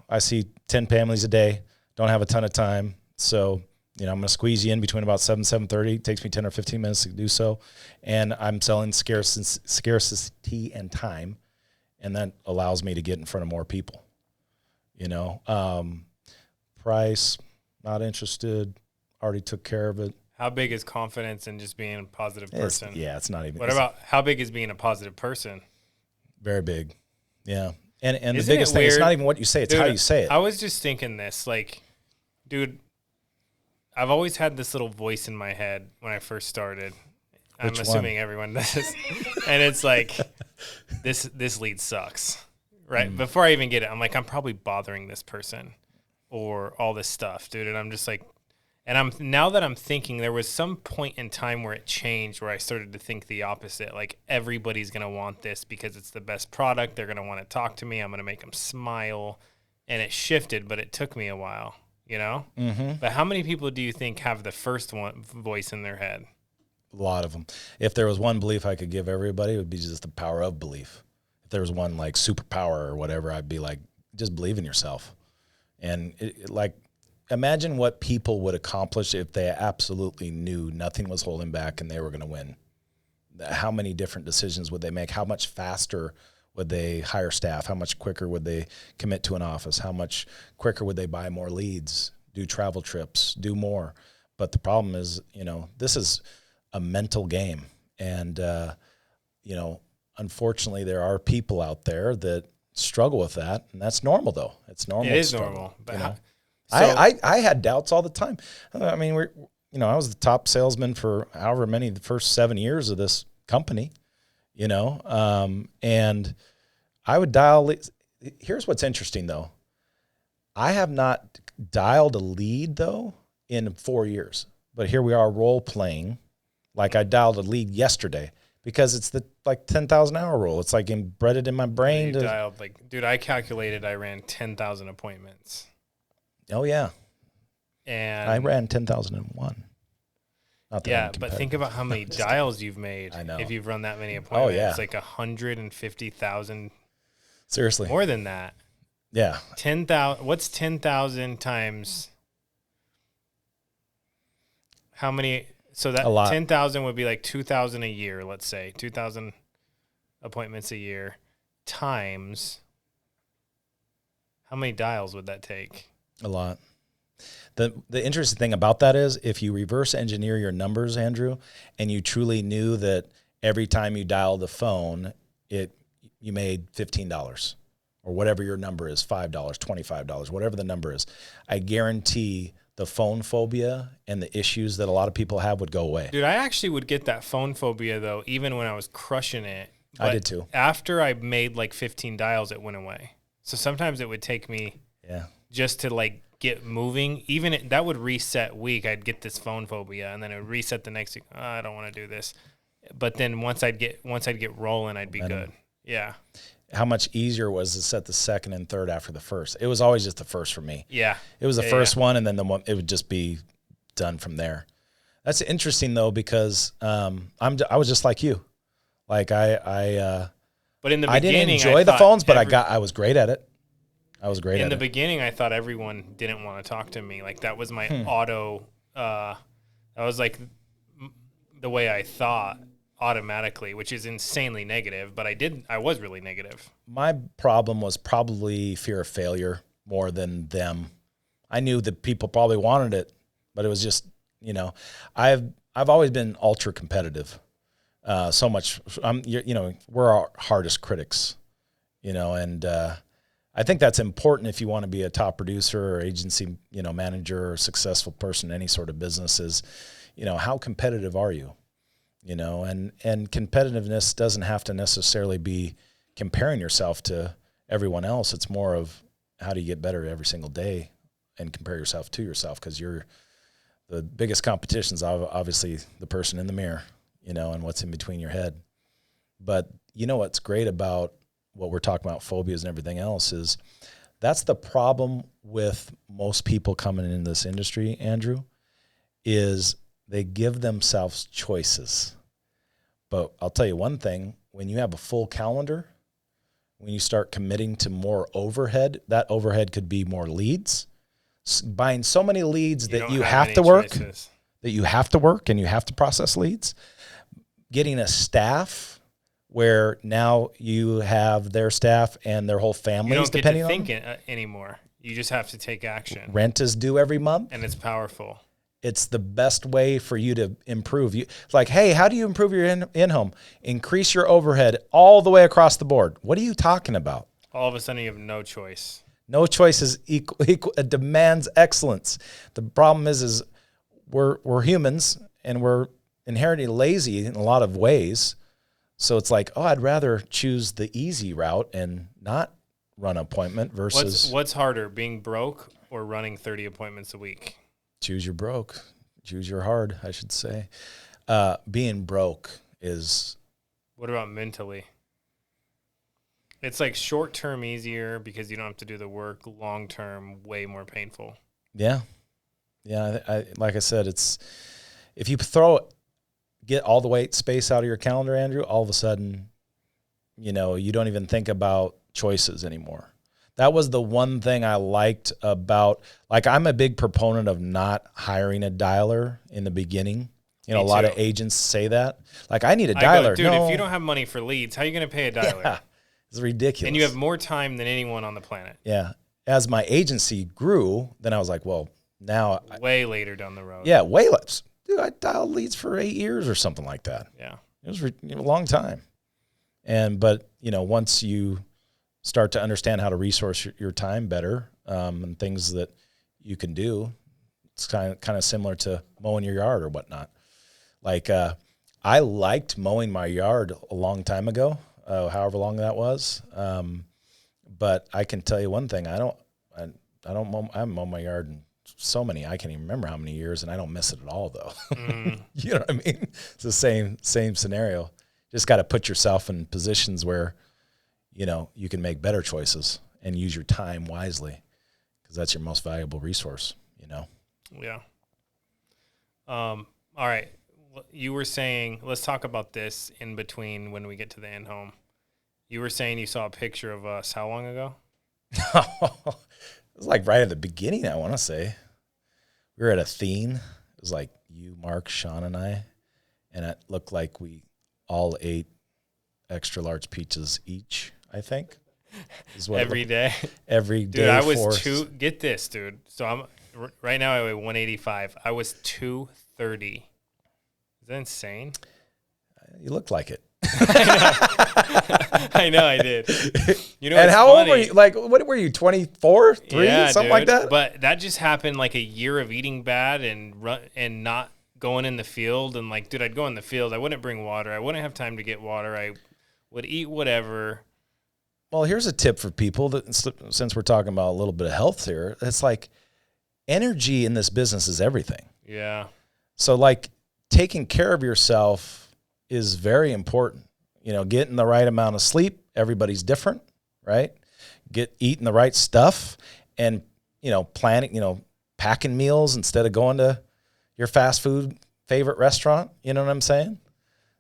B: I see 10 families a day, don't have a ton of time. So, I'm going to squeeze you in between about 7:30. It takes me 10 or 15 minutes to do so. And I'm selling scarcity and time. And that allows me to get in front of more people. Price, not interested, already took care of it.
A: How big is confidence in just being a positive person?
B: It's not even.
A: What about how big is being a positive person?
B: Very big. Yeah. And the
A: Isn't
B: biggest
A: it
B: thing, it's
A: weird?
B: not even what you say, it's how you say it.
A: I was just thinking this, dude, I've always had this little voice in my head when I first started. I'm assuming everyone does. And it's this lead sucks, right? Before I even get it, I'm I'm probably bothering this person or all this stuff, dude. And I'm just now that I'm thinking, there was some point in time where it changed, where I started to think the opposite. Everybody's going to want this because it's the best product. They're going to want to talk to me. I'm going to make them smile. And it shifted, but it took me a while, Mm-hmm. But how many people do you think have the first voice in their head?
B: A lot of them. If there was one belief I could give everybody, it would be just the power of belief. If there was one superpower or whatever, I'd be just believe in yourself. And imagine what people would accomplish if they absolutely knew nothing was holding back and they were going to win. How many different decisions would they make? How much faster would they hire staff? How much quicker would they commit to an office? How much quicker would they buy more leads, do travel trips, do more? But the problem is, this is a mental game. And, unfortunately, there are people out there that struggle with that. And that's normal, though. It's normal.
A: It is normal. But
B: I had doubts all the time. I mean, I was the top salesman for however many, the first 7 years of this company, and I would dial. Here's what's interesting though. I have not dialed a lead though in 4 years, but here we are role playing. I dialed a lead yesterday because it's the 10,000 hour rule. It's embedded in my brain.
A: Dude, I calculated I ran 10,000 appointments.
B: Oh yeah.
A: And
B: I ran 10,001. Not that
A: Yeah,
B: I'm
A: but think
B: competitive.
A: about how many dials you've made.
B: I know.
A: If you've run that many appointments,
B: yeah.
A: it's like 150,000,
B: Seriously.
A: more than that.
B: Yeah.
A: 10,000. What's 10,000 times? How many? So that
B: A lot.
A: 10,000 would be like 2,000 a year. Let's say 2,000 appointments a year times. How many dials would that take?
B: A lot. The interesting thing about that is if you reverse engineer your numbers, Andrew, and you truly knew that every time you dialed the phone, you made $15 or whatever your number is, $5, $25, whatever the number is, I guarantee the phone phobia and the issues that a lot of people have would go away.
A: Dude, I actually would get that phone phobia though, even when I was crushing it.
B: I did too.
A: After I made like 15 dials, it went away. So sometimes it would take me just to like get moving. Even that would reset week. I'd get this phone phobia, and then it would reset the next week. Oh, I don't want to do this. But then once I'd get rolling, I'd be good. Yeah.
B: How much easier was to set the second and third after the first? It was always just the first for me.
A: Yeah.
B: It was the first one, and then the one it would just be done from there. That's interesting though, because I was just like you. Like
A: but in the beginning,
B: I didn't enjoy the phones, but I was great at it. I was great at it.
A: In the beginning, I thought everyone didn't want to talk to me. Like that was my auto. That was like the way I thought automatically, which is insanely negative. But I was really negative.
B: My problem was probably fear of failure more than them. I knew that people probably wanted it, but it was just, I've always been ultra competitive. So much, we're our hardest critics, and I think that's important if you want to be a top producer or agency, manager or successful person in any sort of business is, how competitive are you? And competitiveness doesn't have to necessarily be comparing yourself to everyone else. It's more of how do you get better every single day and compare yourself to yourself, because the biggest competition is obviously the person in the mirror, and what's in between your head. But what's great about what we're talking about, phobias and everything else, is that's the problem with most people coming in this industry, Andrew, is they give themselves choices. But I'll tell you one thing, when you have a full calendar, when you start committing to more overhead, that overhead could be more leads, buying so many leads that you have to work, and you have to process leads, getting a staff where now you have their staff and their whole families depending on them.
A: You don't get to think anymore. You just have to take action.
B: Rent is due every month.
A: And it's powerful.
B: It's the best way for you to improve. It's like, hey, how do you improve your in-home? Increase your overhead all the way across the board. What are you talking about?
A: All of a sudden you have no choice.
B: No choice is equal. It demands excellence. The problem is we're humans and we're inherently lazy in a lot of ways. So it's like, I'd rather choose the easy route and not run an appointment versus...
A: What's harder, being broke or running 30 appointments a week?
B: Choose your broke. Choose your hard, I should say. Being broke is...
A: What about mentally? It's like short-term easier because you don't have to do the work. Long-term, way more painful.
B: Yeah. Yeah, like I said, it's... If you get all the white space out of your calendar, Andrew, all of a sudden, you don't even think about choices anymore. That was the one thing I liked about, like, I'm a big proponent of not hiring a dialer in the beginning. A lot of agents say that. Like, I need a dialer.
A: Dude, if you don't have money for leads, how are you going to pay a dialer?
B: Yeah, it's ridiculous.
A: And you have more time than anyone on the planet.
B: Yeah. As my agency grew, then I was like, well, now...
A: Way later down the road.
B: Yeah, way less. Dude, I dialed leads for 8 years or something like that.
A: Yeah.
B: It was a long time. But once you start to understand how to resource your time better, and things that you can do, it's kind of similar to mowing your yard or whatnot. Like, I liked mowing my yard a long time ago, however long that was. But I can tell you one thing, I haven't mowed my yard in so many, I can't even remember how many years, and I don't miss it at all though. You know what I mean? It's the same scenario. Just got to put yourself in positions where, you can make better choices and use your time wisely, because that's your most valuable resource,
A: Yeah. All right. you were saying, let's talk about this in between when we get to the in-home. You were saying you saw a picture of us how long ago?
B: It was like right at the beginning, I want to say. We were at a theme. It was like you, Mark, Sean, and I. And it looked like we all ate extra large pizzas each, I think.
A: Every day?
B: Every day.
A: Dude, I was get this, dude. So right now I weigh 185. I was 230. Is that insane?
B: You looked like it.
A: I know I did. You know,
B: and how old were you? Like, what were you, 24, 3, something like that?
A: But that just happened like a year of eating bad and not going in the field. And like, dude, I'd go in the field. I wouldn't bring water. I wouldn't have time to get water. I would eat whatever.
B: Well, here's a tip for people that, since we're talking about a little bit of health here, it's like energy in this business is everything.
A: Yeah.
B: So like taking care of yourself is very important. You know, getting the right amount of sleep. Everybody's different, right? Eating the right stuff and, you know, packing meals instead of going to your fast food favorite restaurant. You know what I'm saying?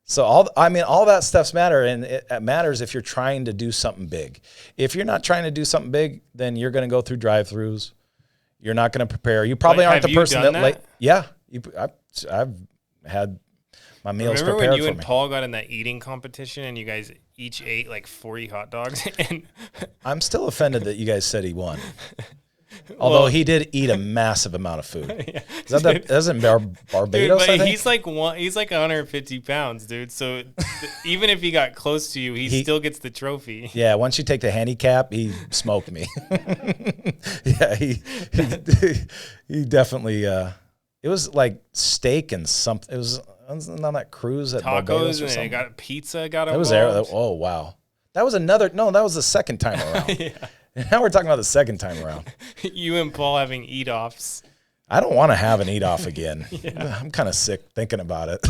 B: So all that stuff's matter, and it matters if you're trying to do something big. If you're not trying to do something big, then you're going to go through drive-throughs. You're not going to prepare. You probably aren't the person that. Yeah, I've had my meals prepared for me.
A: Remember when you and Paul got in that eating competition and you guys each ate like 40 hot dogs? And
B: I'm still offended that you guys said he won. Although he did eat a massive amount of food. Yeah, that's in Barbados,
A: dude, but
B: I think?
A: He's like 150 pounds, dude. So even if he got close to you, he still gets the trophy.
B: Yeah, once you take the handicap, he smoked me. Yeah, he definitely. It was like steak and something. It was on that cruise at Barbados or
A: tacos, and they got pizza. It
B: was there. Oh wow, that was that was the second time around. Yeah. Now we're talking about the second time around.
A: You and Paul having eat-offs.
B: I don't want to have an eat-off again. Yeah. I'm kind of sick thinking about it.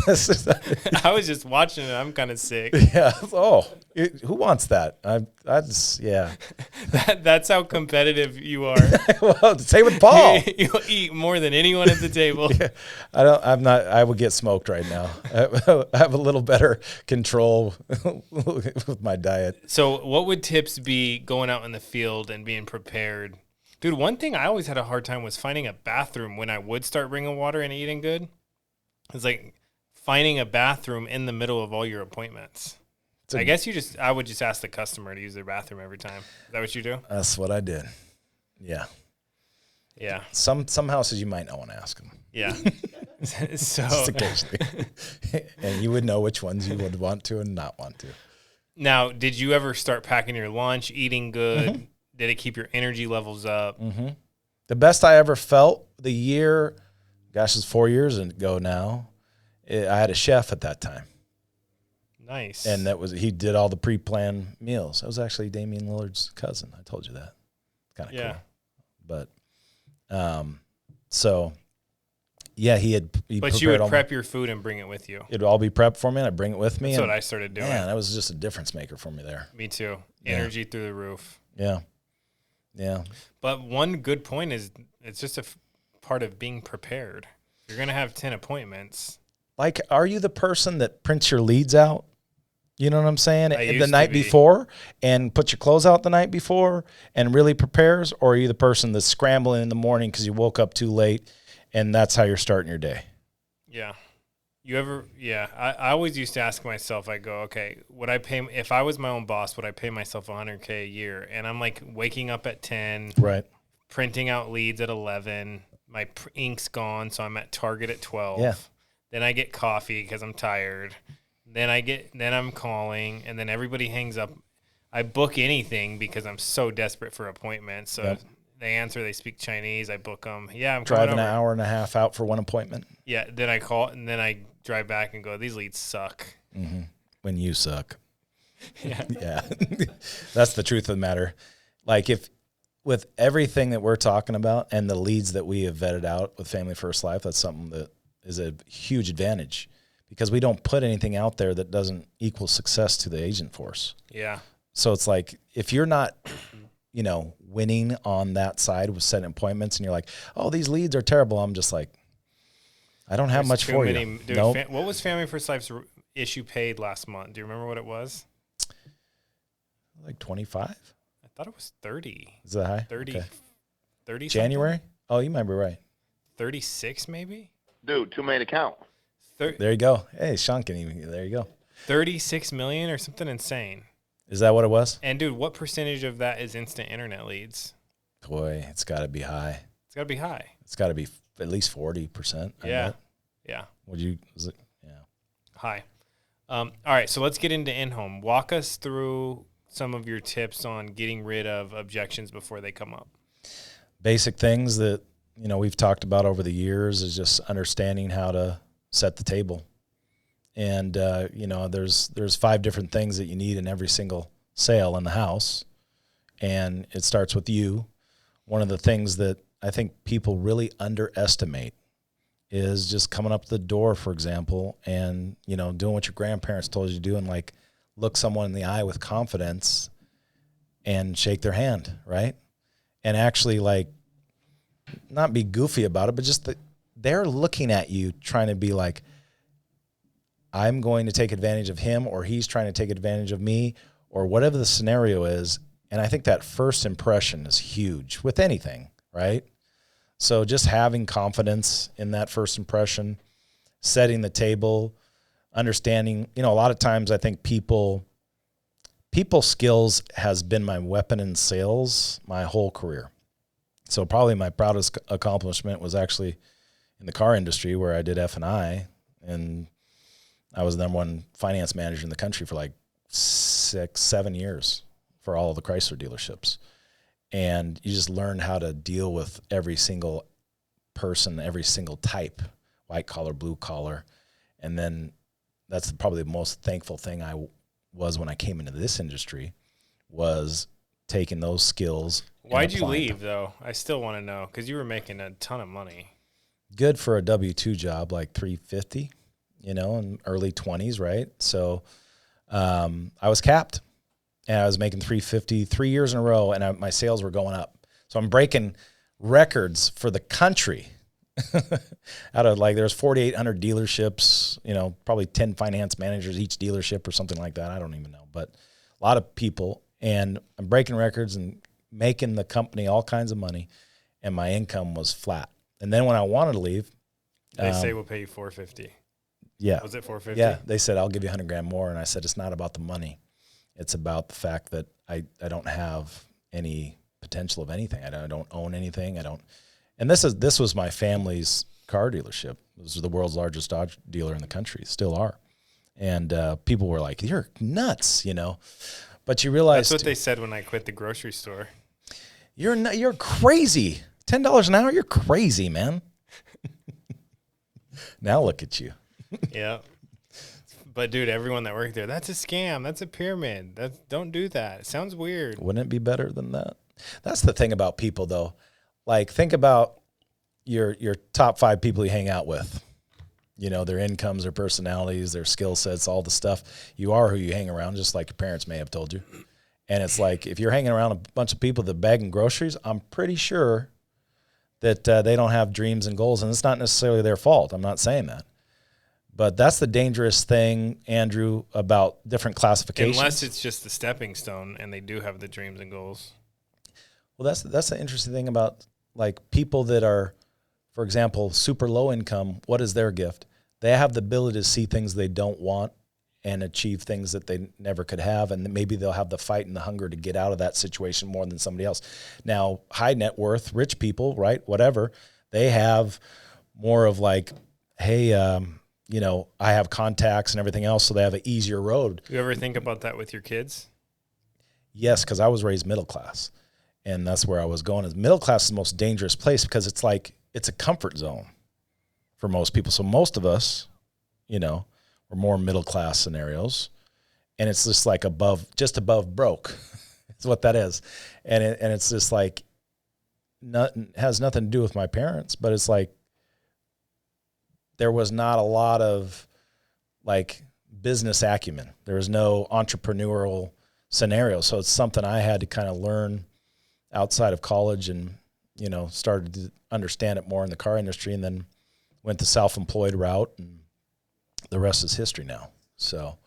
A: I was just watching it. I'm kind of sick.
B: Yeah. Oh, who wants that? I just, yeah.
A: That's how competitive you are.
B: Well, same with Paul.
A: You'll eat more than anyone at the table.
B: Yeah. I would get smoked right now. I have a little better control with my diet.
A: So what would tips be going out in the field and being prepared? Dude, one thing I always had a hard time was finding a bathroom when I would start bringing water and eating good. It's like finding a bathroom in the middle of all your appointments. I guess I would just ask the customer to use their bathroom every time. Is that what you do?
B: That's what I did. Yeah.
A: Yeah.
B: Some houses you might not want to ask them.
A: Yeah. So
B: just occasionally. And you would know which ones you would want to and not want to.
A: Now, did you ever start packing your lunch, eating good? Mm-hmm. Did it keep your energy levels up?
B: Mm-hmm. The best I ever felt the year, gosh, it's 4 years ago now. I had a chef at that time.
A: Nice.
B: And he did all the pre-planned meals. That was actually Damian Lillard's cousin. I told you that. Kind of cool. But, so, yeah,
A: But you would prep your food and bring it with you.
B: It'd all be prepped for me, and I'd bring it with me.
A: That's what I started doing.
B: Man, that was just a difference maker for me there.
A: Me too. Energy through the roof.
B: Yeah. Yeah.
A: But one good point is it's just a part of being prepared. You're going to have 10 appointments.
B: Like, are you the person that prints your leads out? You know what I'm saying? The night before and puts your clothes out the night before and really prepares? Or are you the person that's scrambling in the morning because you woke up too late and that's how you're starting your day?
A: Yeah. I always used to ask myself, I go, okay, if I was my own boss, would I pay myself $100K a year? And I'm like waking up at 10,
B: right? Printing
A: out leads at 11. My ink's gone, so I'm at Target at 12.
B: Yeah.
A: Then I get coffee because I'm tired. Then I'm calling, and then everybody hangs up. I book anything because I'm so desperate for appointments. So they answer, they speak Chinese, I book them. Yeah, I'm
B: driving an hour and a half out for one appointment.
A: Yeah, then I call, and then I drive back and go, these leads suck.
B: Mm-hmm. When you suck.
A: Yeah.
B: Yeah. That's the truth of the matter. Like, with everything that we're talking about and the leads that we have vetted out with Family First Life, that's something that is a huge advantage because we don't put anything out there that doesn't equal success to the agent force.
A: Yeah.
B: So it's like, if you're not, winning on that side with setting appointments and you're like, oh, these leads are terrible. I'm just like, I don't have
A: There's
B: much
A: too
B: for
A: many,
B: you.
A: Dude,
B: Nope.
A: what was Family First Life's issue paid last month? Do you remember what it was?
B: Like 25?
A: I thought it was 30.
B: Is that high?
A: 30.
B: Okay.
A: 30
B: January? Oh, you might be right.
A: 36 maybe?
D: Dude, too many to count.
B: There you go. Hey, Sean can even, there you go.
A: 36 million or something insane.
B: Is that what it was?
A: And dude, what percentage of that is instant internet leads?
B: Boy, it's got to be high.
A: It's got to be high.
B: It's got to be at least 40%.
A: Yeah. Yeah.
B: Is it? Yeah.
A: High. All right, so let's get into in-home. Walk us through some of your tips on getting rid of objections before they come up.
B: Basic things that, we've talked about over the years is just understanding how to set the table. And, there's 5 different things that you need in every single sale in the house. And it starts with you. One of the things that I think people really underestimate is just coming up the door, for example, and, doing what your grandparents told you to do and like look someone in the eye with confidence and shake their hand, right? And actually like not be goofy about it, but just that they're looking at you trying to be like, I'm going to take advantage of him or he's trying to take advantage of me or whatever the scenario is. And I think that first impression is huge with anything, right? So just having confidence in that first impression, setting the table, understanding, a lot of times I think people skills has been my weapon in sales my whole career. So probably my proudest accomplishment was actually in the car industry where I did F&I, and I was the number one finance manager in the country for like 6-7 years for all of the Chrysler dealerships. And you just learn how to deal with every single person, every single type, white collar, blue collar. And then that's probably the most thankful thing I was when I came into this industry was taking those skills.
A: Why'd you leave, though? I still want to know, because you were making a ton of money.
B: Good for a W-2 job, like $350, in early 20s, right? So I was capped. And I was making $350 3 years in a row, and my sales were going up. So I'm breaking records for the country. Out of there's 4,800 dealerships, probably 10 finance managers each dealership or something like that. I don't even know, but a lot of people. And I'm breaking records and making the company all kinds of money, and my income was flat. And then when I wanted to leave,
A: they say we'll pay you $450.
B: Yeah,
A: was it $450?
B: Yeah, they said I'll give you $100,000 more, and I said it's not about the money. It's about the fact that I don't have any potential of anything. I don't own anything. And this was my family's car dealership. It was the world's largest Dodge dealer in the country, still are. And people were like, "You're nuts," But you realize
A: that's what they said when I quit the grocery store.
B: You're crazy. $10 an hour. You're crazy, man. Now look at you.
A: Yeah. But dude, everyone that worked there, that's a scam. That's a pyramid. Don't do that. It sounds weird.
B: Wouldn't it be better than that? That's the thing about people, though. Like, think about your top 5 people you hang out with. Their incomes, their personalities, their skill sets, all the stuff. You are who you hang around, just like your parents may have told you. And it's like if you're hanging around a bunch of people that bagging groceries, I'm pretty sure that they don't have dreams and goals, and it's not necessarily their fault. I'm not saying that. But that's the dangerous thing, Andrew, about different classifications.
A: Unless it's just the stepping stone and they do have the dreams and goals.
B: Well, that's the interesting thing about like people that are, for example, super low income. What is their gift? They have the ability to see things they don't want and achieve things that they never could have. And maybe they'll have the fight and the hunger to get out of that situation more than somebody else. Now, high net worth, rich people, right, whatever, they have more of like, hey, I have contacts and everything else, so they have an easier road.
A: You ever think about that with your kids?
B: Yes, because I was raised middle class, and that's where I was going. Is middle class is the most dangerous place because it's like it's a comfort zone for most people. So most of us, we're more middle class scenarios, and it's just like just above broke. Is what that is, and it's just like has nothing to do with my parents, but it's like there was not a lot of like business acumen. There was no entrepreneurial scenario. So it's something I had to kind of learn outside of college and, started to understand it more in the car industry. And then went the self-employed route, and the rest is history now. So,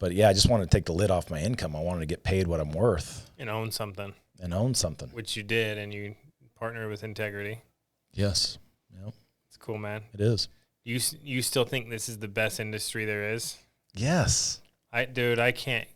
B: but yeah, I just wanted to take the lid off my income. I wanted to get paid what I'm worth.
A: And own something. Which you did, and you partnered with integrity.
B: Yes. Yep.
A: It's cool, man.
B: It is.
A: You still think this is the best industry there is?
B: Yes.
A: I can't.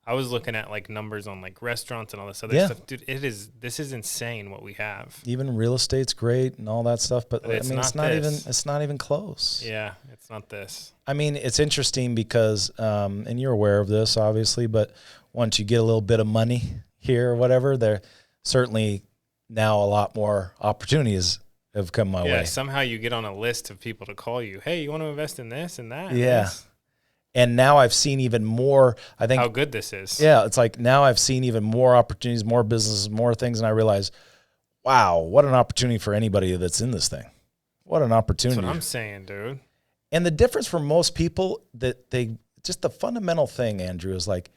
A: I was looking at like numbers on like restaurants and all this other stuff. Dude, this is insane what we have.
B: Even real estate's great and all that stuff, but I mean, it's not even close.
A: Yeah, it's not this.
B: I mean, it's interesting because, and you're aware of this obviously, but once you get a little bit of money here or whatever, there certainly now a lot more opportunities have come my way.
A: Yeah, somehow you get on a list of people to call you. Hey, you want to invest in this and that?
B: Yeah. And now I've seen even more, I think.
A: How good this is.
B: Yeah, it's like now I've seen even more opportunities, more businesses, more things, and I realize, wow, what an opportunity for anybody that's in this thing. What an opportunity.
A: That's what I'm saying, dude.
B: And the difference for most people, just the fundamental thing, Andrew, is like,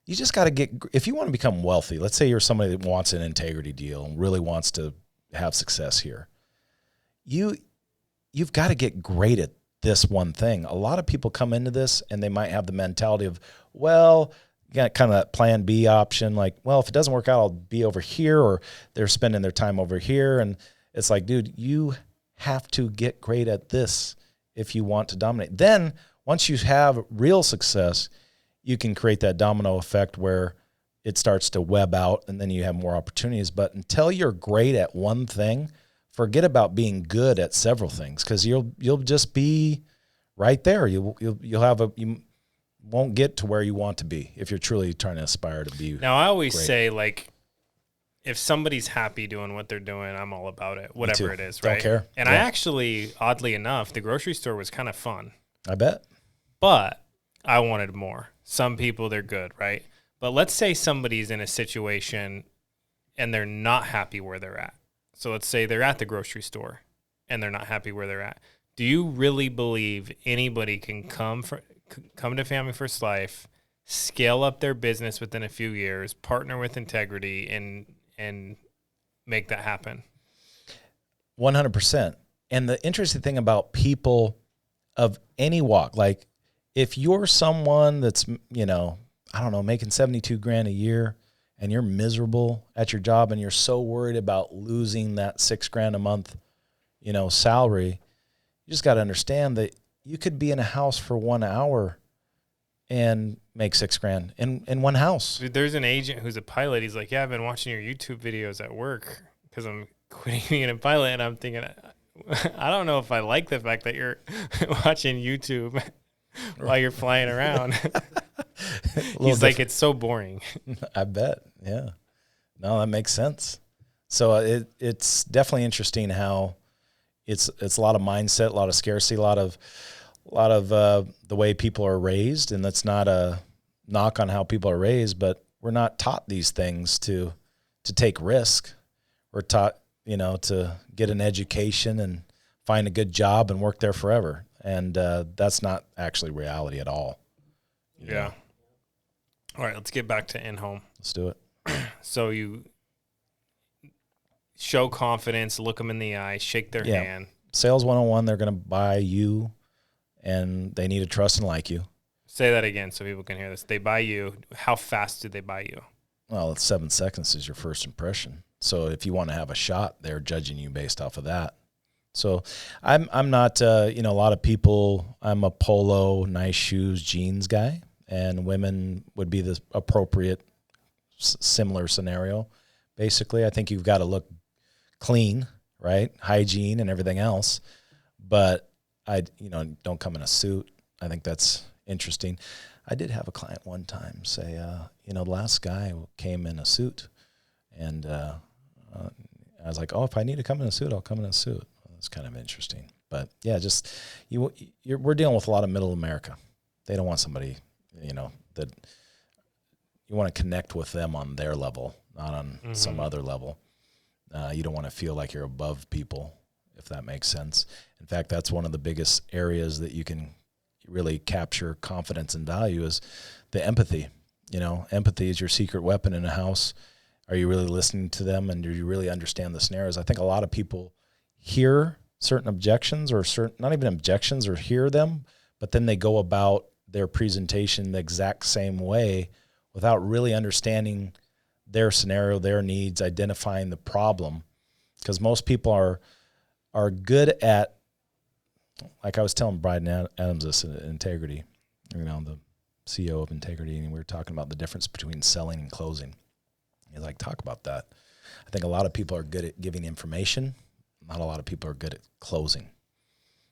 B: you just got to if you want to become wealthy, let's say you're somebody that wants an integrity deal and really wants to have success here, you've got to get great at this one thing. A lot of people come into this and they might have the mentality of, well, you got kind of that plan B option, like, well, if it doesn't work out, I'll be over here, or they're spending their time over here. And it's like, dude, you have to get great at this if you want to dominate. Then once you have real success, you can create that domino effect where it starts to web out and then you have more opportunities. But until you're great at one thing, forget about being good at several things, because you'll just be right there. You won't get to where you want to be if you're truly trying to aspire to be.
A: Now I always say, like, if somebody's happy doing what they're doing, I'm all about it, whatever it is, right?
B: Don't care.
A: And I actually, oddly enough, the grocery store was kind of fun.
B: I bet.
A: But I wanted more. Some people, they're good, right? But let's say somebody's in a situation and they're not happy where they're at. So let's say they're at the grocery store and they're not happy where they're at. Do you really believe anybody can come to Family First Life, scale up their business within a few years, partner with integrity, and make that happen?
B: 100%. And the interesting thing about people of any walk, like if you're someone that's, making 72 grand a year, and you're miserable at your job and you're so worried about losing that $6,000 a month, salary, you just got to understand that you could be in a house for 1 hour and make $6,000 in one house.
A: Dude, there's an agent who's a pilot. He's like, yeah, I've been watching your YouTube videos at work because I'm quitting being a pilot. And I'm thinking, I don't know if I like the fact that you're watching YouTube while you're flying around. He's like, it's so boring.
B: I bet. Yeah. No, that makes sense. So it's definitely interesting how it's a lot of mindset, a lot of scarcity, a lot of the way people are raised. And that's not a knock on how people are raised, but we're not taught these things to take risk. We're taught, to get an education and find a good job and work there forever. And that's not actually reality at all.
A: Yeah. All right, let's get back to in-home.
B: Let's do it.
A: So you show confidence, look them in the eye, shake their hand.
B: Sales 101, they're going to buy you, and they need to trust and like you.
A: Say that again so people can hear this. They buy you. How fast do they buy you?
B: Well, 7 seconds is your first impression. So if you want to have a shot, they're judging you based off of that. So I'm not, a lot of people, I'm a polo, nice shoes, jeans guy, and women would be the appropriate similar scenario. Basically, I think you've got to look clean, right? Hygiene and everything else. But don't come in a suit. I think that's interesting. I did have a client one time say, the last guy came in a suit, and I was like, oh, if I need to come in a suit, I'll come in a suit. It's kind of interesting. But yeah, just we're dealing with a lot of middle America. They don't want somebody, that you want to connect with them on their level, not on some other level. You don't want to feel like you're above people, if that makes sense. In fact, that's one of the biggest areas that you can really capture confidence and value is the empathy. Empathy is your secret weapon in a house. Are you really listening to them, and do you really understand the scenarios? I think a lot of people hear certain objections or not even objections or hear them, but then they go about their presentation the exact same way without really understanding their scenario, their needs, identifying the problem. Because most people are good at, like I was telling Bryden Adams this at Integrity, the CEO of Integrity, and we were talking about the difference between selling and closing. He's like, talk about that. I think a lot of people are good at giving information. Not a lot of people are good at closing.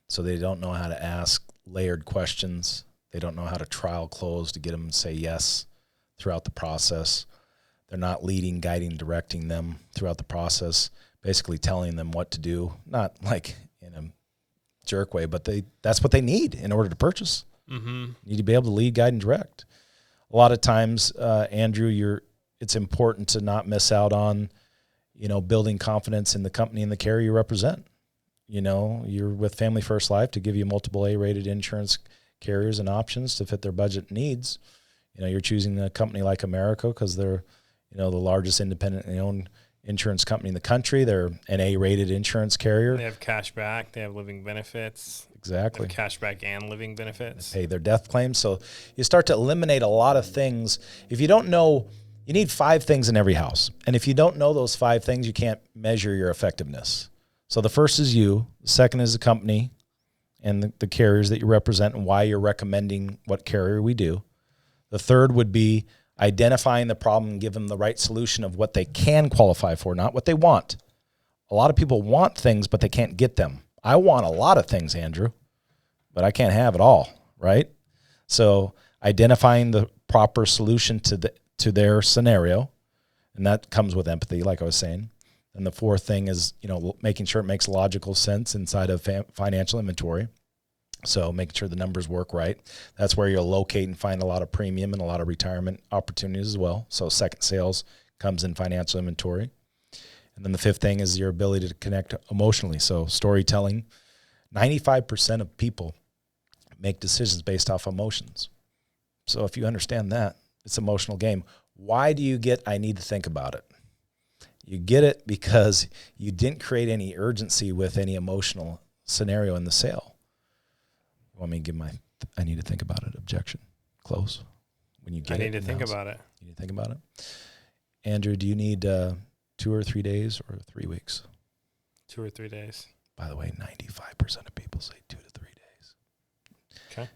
B: So they don't know how to ask layered questions. They don't know how to trial close to get them to say yes throughout the process. They're not leading, guiding, directing them throughout the process, basically telling them what to do, not like in a jerk way, but that's what they need in order to purchase. Mm-hmm. You need to be able to lead, guide, and direct. A lot of times, Andrew, it's important to not miss out on, building confidence in the company and the carrier you represent. You're with Family First Life to give you multiple A-rated insurance carriers and options to fit their budget needs. You're choosing a company like America because they're, the largest independently owned insurance company in the country. They're an A-rated insurance carrier.
A: They have cash back. They have living benefits.
B: Exactly.
A: They have cash back and living benefits.
B: They pay their death claims. So you start to eliminate a lot of things. If you don't know, you need 5 things in every house. And if you don't know those 5 things, you can't measure your effectiveness. So the first is you. The second is the company and the carriers that you represent and why you're recommending what carrier we do. The third would be identifying the problem and give them the right solution of what they can qualify for, not what they want. A lot of people want things, but they can't get them. I want a lot of things, Andrew, but I can't have it all, right? So identifying the proper solution to their scenario, and that comes with empathy, like I was saying. And the fourth thing is, making sure it makes logical sense inside of financial inventory. So making sure the numbers work right. That's where you'll locate and find a lot of premium and a lot of retirement opportunities as well. So second sales comes in financial inventory. And then the fifth thing is your ability to connect emotionally. So storytelling. 95% of people make decisions based off emotions. So if you understand that, it's an emotional game. Why do you get, I need to think about it? You get it because you didn't create any urgency with any emotional scenario in the sale. You want me to give my, I need to think about it, objection, close? When you get
A: I need to think about it.
B: You need to think about it. Andrew, do you need 2 or 3 days or 3 weeks?
A: 2 or 3 days.
B: By the way, 95% of people say 2 to 3 days.
A: Okay.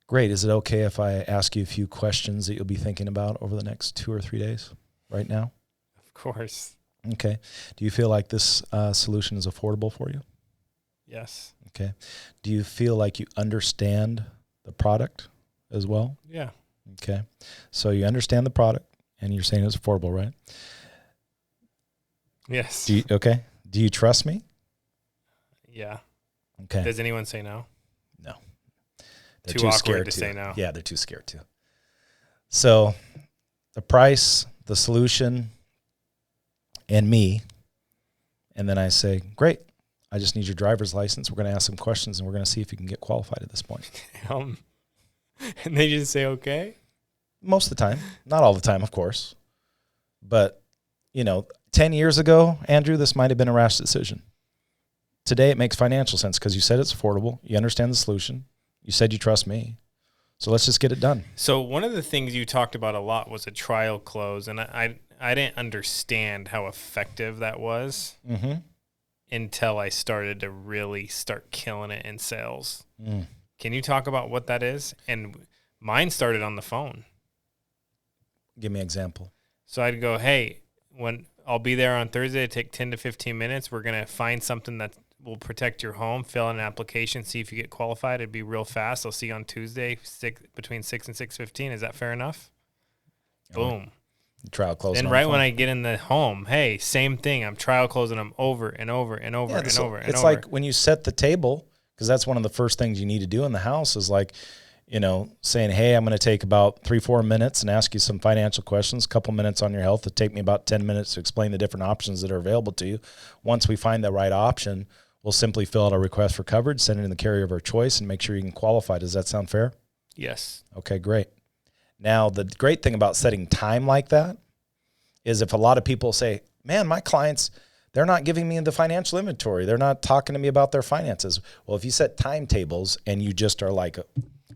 B: Great. Is it okay if I ask you a few questions that you'll be thinking about over the next 2 or 3 days right now?
A: Of course.
B: Okay. Do you feel like this solution is affordable for you?
A: Yes.
B: Okay. Do you feel like you understand the product as well?
A: Yeah.
B: Okay. So you understand the product and you're saying it's affordable, right?
A: Yes.
B: Okay. Do you trust me?
A: Yeah.
B: Okay.
A: Does anyone say no?
B: No. They're
A: Too awkward
B: scared
A: to say no.
B: Yeah, they're too scared to. So the price, the solution, and me, and then I say, great, I just need your driver's license. We're going to ask some questions, and we're going to see if you can get qualified at this point.
A: And they just say, okay?
B: Most of the time. Not all the time, of course. But, 10 years ago, Andrew, this might have been a rash decision. Today, it makes financial sense because you said it's affordable. You understand the solution. You said you trust me. So let's just get it done.
A: So one of the things you talked about a lot was a trial close, and I didn't understand how effective that was until I started to really start killing it in sales. Can you talk about what that is? And mine started on the phone.
B: Give me an example.
A: So I'd go, hey, when I'll be there on Thursday, take 10 to 15 minutes. We're going to find something that will protect your home, fill in an application, see if you get qualified. It'd be real fast. I'll see you on Tuesday, between 6 and 6:15. Is that fair enough? Boom.
B: Trial closing.
A: Then right when I get in the home, hey, same thing. I'm trial closing them over and over and over and over and over.
B: It's like when you set the table, because that's one of the first things you need to do in the house is like, saying, hey, I'm going to take about 3-4 minutes and ask you some financial questions, a couple minutes on your health. It'll take me about 10 minutes to explain the different options that are available to you. Once we find the right option, we'll simply fill out a request for coverage, send it in the carrier of our choice, and make sure you can qualify. Does that sound fair?
A: Yes.
B: Okay, great. Now, the great thing about setting time like that is if a lot of people say, man, my clients, They're not giving me the financial inventory. They're not talking to me about their finances. Well, if you set timetables and you just are like,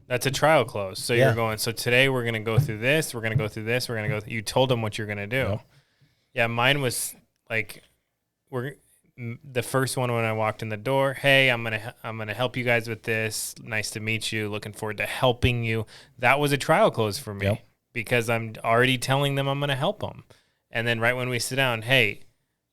A: that's a trial close. So you're going, so today we're going to go through this. We're going to go through this. We're going to go. You told them what you're going to do.
B: Yep.
A: Yeah. Mine was like, the first one when I walked in the door, hey, I'm gonna help you guys with this. Nice to meet you. Looking forward to helping you. That was a trial close for me because I'm already telling them I'm gonna help them. And then right when we sit down, hey,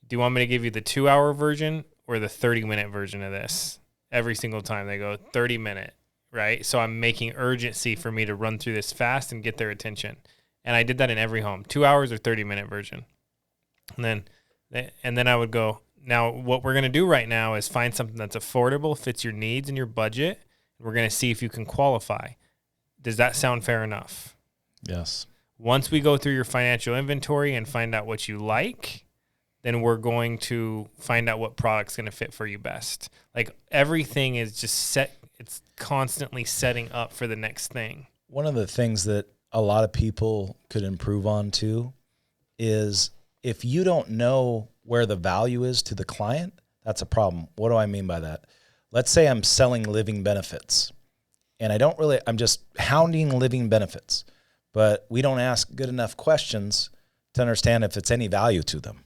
A: do you want me to give you the 2-hour version or the 30-minute version of this? Every single time they go 30-minute, right? So I'm making urgency for me to run through this fast and get their attention. And I did that in every home, 2 hours or 30-minute version. And then I would go, now, what we're going to do right now is find something that's affordable, fits your needs and your budget. We're going to see if you can qualify. Does that sound fair enough?
B: yes.
A: Once we go through your financial inventory and find out what you like, then we're going to find out what product's going to fit for you best. Like everything is just set. It's constantly setting up for the next thing.
B: One of the things that a lot of people could improve on too is if you don't know where the value is to the client, that's a problem. What do I mean by that? Let's say I'm selling living benefits and I'm just hounding living benefits, but we don't ask good enough questions to understand if it's any value to them.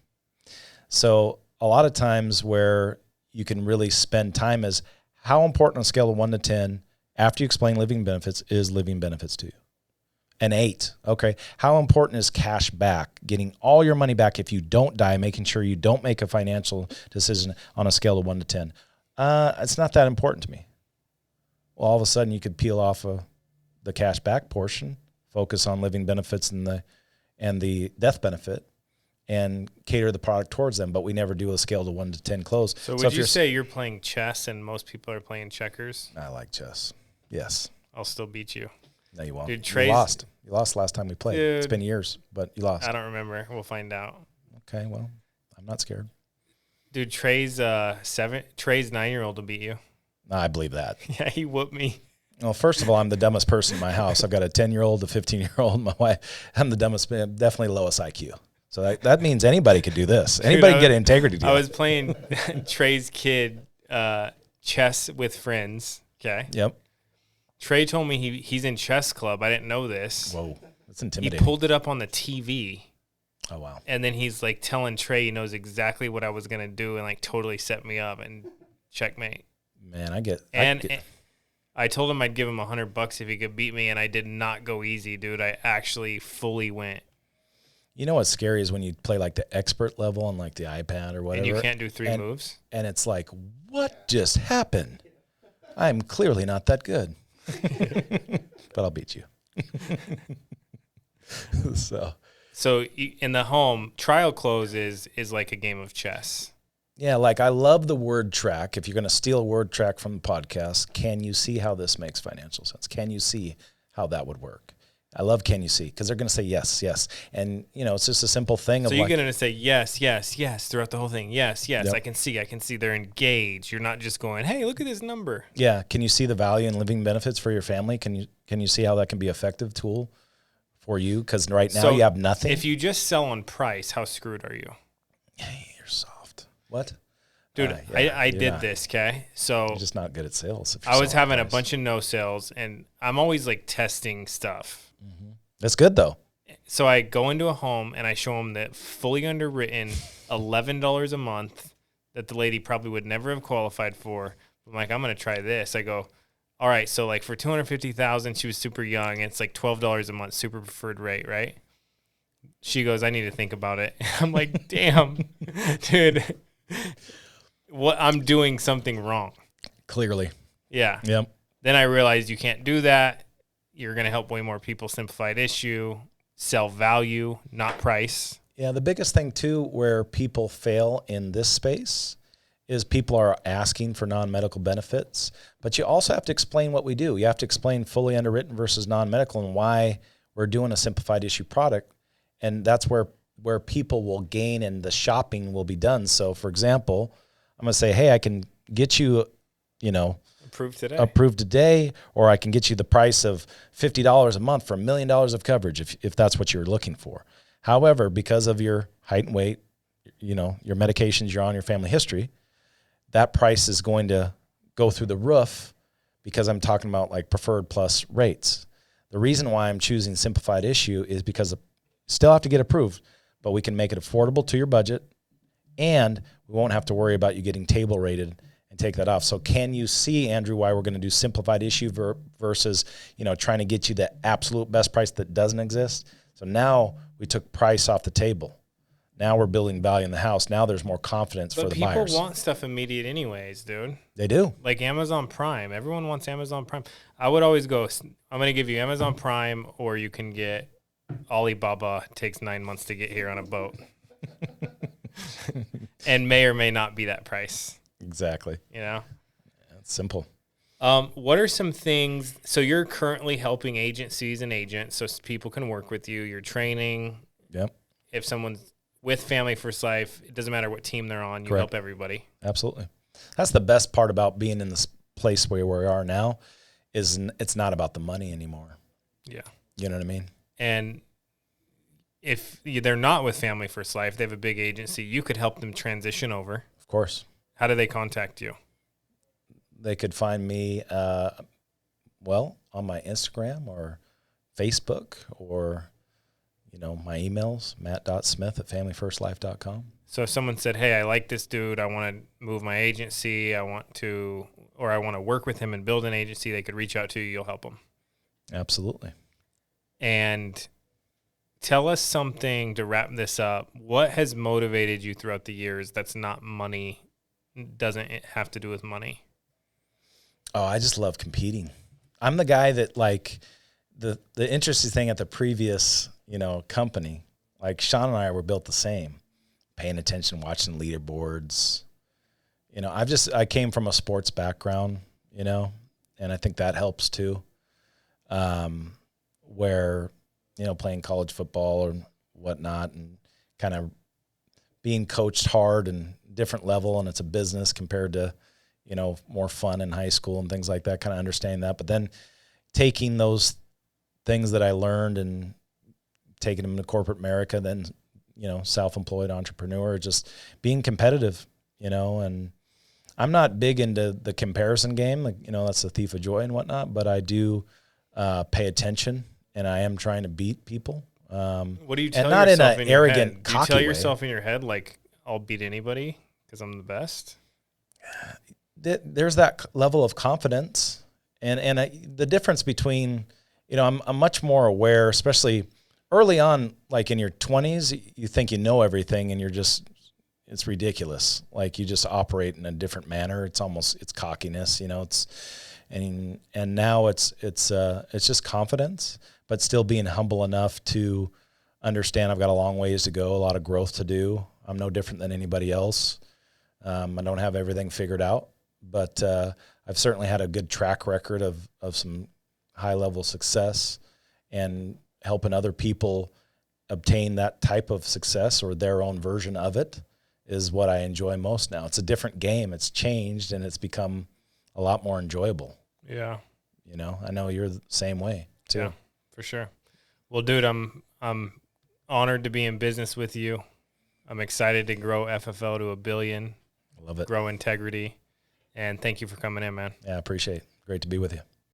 B: So a lot of times where you can really spend time is how important on a scale of 1 to 10 after you explain living benefits is living benefits to you. An 8. Okay. How important is cash back, getting all your money back if you don't die, making sure you don't make a financial decision on a scale of 1 to 10? It's not that important to me. Well, all of a sudden you could peel off the cash back portion, focus on living benefits and the death benefit, and cater the product towards them. But we never do a scale to 1 to 10 close.
A: So would you say you're playing chess and most people are playing checkers?
B: I like chess. Yes.
A: I'll still beat you.
B: No, you won't.
A: Dude,
B: you lost. You lost last time we played.
A: Dude,
B: it's been years, but you lost.
A: I don't remember. We'll find out.
B: Okay, well, I'm not scared.
A: Dude, Trey's 9-year-old will beat you.
B: I believe that.
A: Yeah, he whooped me.
B: Well, first of all, I'm the dumbest person in my house. I've got a 10-year-old, a 15-year-old, my wife. I'm the dumbest, definitely lowest IQ. So that means anybody could do this. Anybody can get an integrity deal.
A: I was playing Trey's kid chess with friends. Okay.
B: Yep.
A: Trey told me he's in chess club. I didn't know this.
B: Whoa, that's intimidating.
A: He pulled it up on the TV.
B: Oh, wow.
A: And then he's like telling Trey he knows exactly what I was going to do and like totally set me up and checkmate.
B: Man,
A: And I told him I'd give him $100 if he could beat me, and I did not go easy, dude. I actually fully went.
B: You know what's scary is when you play like the expert level on like the iPad or whatever.
A: And you can't do three moves. And
B: it's like, what just happened? I'm clearly not that good. But I'll beat you.
A: So in the home, trial close is like a game of chess.
B: Yeah, like I love the word track. If you're going to steal a word track from the podcast, can you see how this makes financial sense? Can you see how that would work? I love can you see, because they're going to say yes, yes. And, you know, it's just a simple thing.
A: So you're going to say yes, yes, yes throughout the whole thing. Yes, yes,
B: yep.
A: I can see. They're engaged. You're not just going, hey, look at this number.
B: Yeah. Can you see the value in living benefits for your family? Can you see how that can be an effective tool for you? Because right now you have nothing.
A: If you just sell on price, how screwed are you?
B: You're soft. What?
A: Dude, I did this, okay? So
B: you're just not good at sales.
A: I was having a bunch of no sales, and I'm always like testing stuff.
B: Mm-hmm. That's good though.
A: So I go into a home and I show them that fully underwritten $11 a month that the lady probably would never have qualified for. I'm like, I'm going to try this. I go, all right, so like for $250,000, she was super young. It's like $12 a month, super preferred rate, right? She goes, I need to think about it. I'm like, damn, dude, what I'm doing something wrong.
B: Clearly.
A: Yeah.
B: Yep.
A: Then I realized you can't do that. You're going to help way more people simplify the issue, sell value, not price.
B: Yeah, the biggest thing, too, where people fail in this space is people are asking for non-medical benefits, but you also have to explain what we do. You have to explain fully underwritten versus non-medical and why we're doing a simplified issue product, and that's where people will gain and the shopping will be done. So, for example, I'm going to say, hey, I can get you, approved today, or I can get you the price of $50 a month for $1 million of coverage if that's what you're looking for. However, because of your height and weight, your medications you're on, your family history, that price is going to go through the roof because I'm talking about like preferred plus rates. The reason why I'm choosing simplified issue is because still have to get approved, but we can make it affordable to your budget, and we won't have to worry about you getting table rated and take that off. So can you see, Andrew, why we're going to do simplified issue versus, trying to get you the absolute best price that doesn't exist? So now we took price off the table. Now we're building value in the house. Now there's more confidence for the buyers.
A: But people want stuff immediate anyways, dude.
B: They do.
A: Like Amazon Prime. Everyone wants Amazon Prime. I would always go, I'm going to give you Amazon Prime, or you can get Alibaba. It takes 9 months to get here on a boat. And may or may not be that price.
B: Exactly. It's simple.
A: What are some things? So you're currently helping agencies and agents so people can work with you. You're training.
B: Yep.
A: If someone's with Family First Life, it doesn't matter what team they're on. You
B: Correct.
A: help everybody.
B: Absolutely. That's the best part about being in this place where we are now is it's not about the money anymore.
A: Yeah.
B: You know what I mean?
A: And if they're not with Family First Life, they have a big agency, you could help them transition over.
B: Of course.
A: How do they contact you?
B: They could find me, on my Instagram or Facebook or, my emails, matt.smith@familyfirstlife.com.
A: So if someone said, hey, I like this dude, I want to move my agency, I want to work with him and build an agency, they could reach out to you, you'll help them.
B: Absolutely.
A: And tell us something to wrap this up. What has motivated you throughout the years that's not money, doesn't have to do with money?
B: Oh, I just love competing. I'm the guy that the interesting thing at the previous, company, like Sean and I were built the same, paying attention, watching leaderboards. I came from a sports background, and I think that helps too. Where, playing college football or whatnot and kind of being coached hard and different level, and it's a business compared to, more fun in high school and things like that, kind of understanding that. But then taking those things that I learned and taking them to corporate America, then, self-employed entrepreneur, just being competitive, and I'm not big into the comparison game. That's the thief of joy and whatnot, but I do pay attention, and I am trying to beat people.
A: What do you tell
B: and not
A: yourself
B: in an
A: in your
B: arrogant,
A: head?
B: cocky
A: Do you tell
B: way.
A: yourself in your head, like, I'll beat anybody because I'm the best?
B: There's that level of confidence, and the difference between, I'm much more aware, especially early on, like in your 20s, you think you know everything, and it's ridiculous. Like you just operate in a different manner. It's cockiness, and now it's just confidence, but still being humble enough to understand I've got a long ways to go, a lot of growth to do. I'm no different than anybody else. I don't have everything figured out, but I've certainly had a good track record of some high-level success, and helping other people obtain that type of success or their own version of it is what I enjoy most now. It's a different game. It's changed, and it's become a lot more enjoyable.
A: Yeah.
B: I know you're the same way too.
A: Yeah, for sure. Well, dude, I'm honored to be in business with you. I'm excited to grow FFL to $1 billion.
B: Love it.
A: Grow integrity. And thank you for coming in, man.
B: Yeah, I appreciate it. Great to be with you.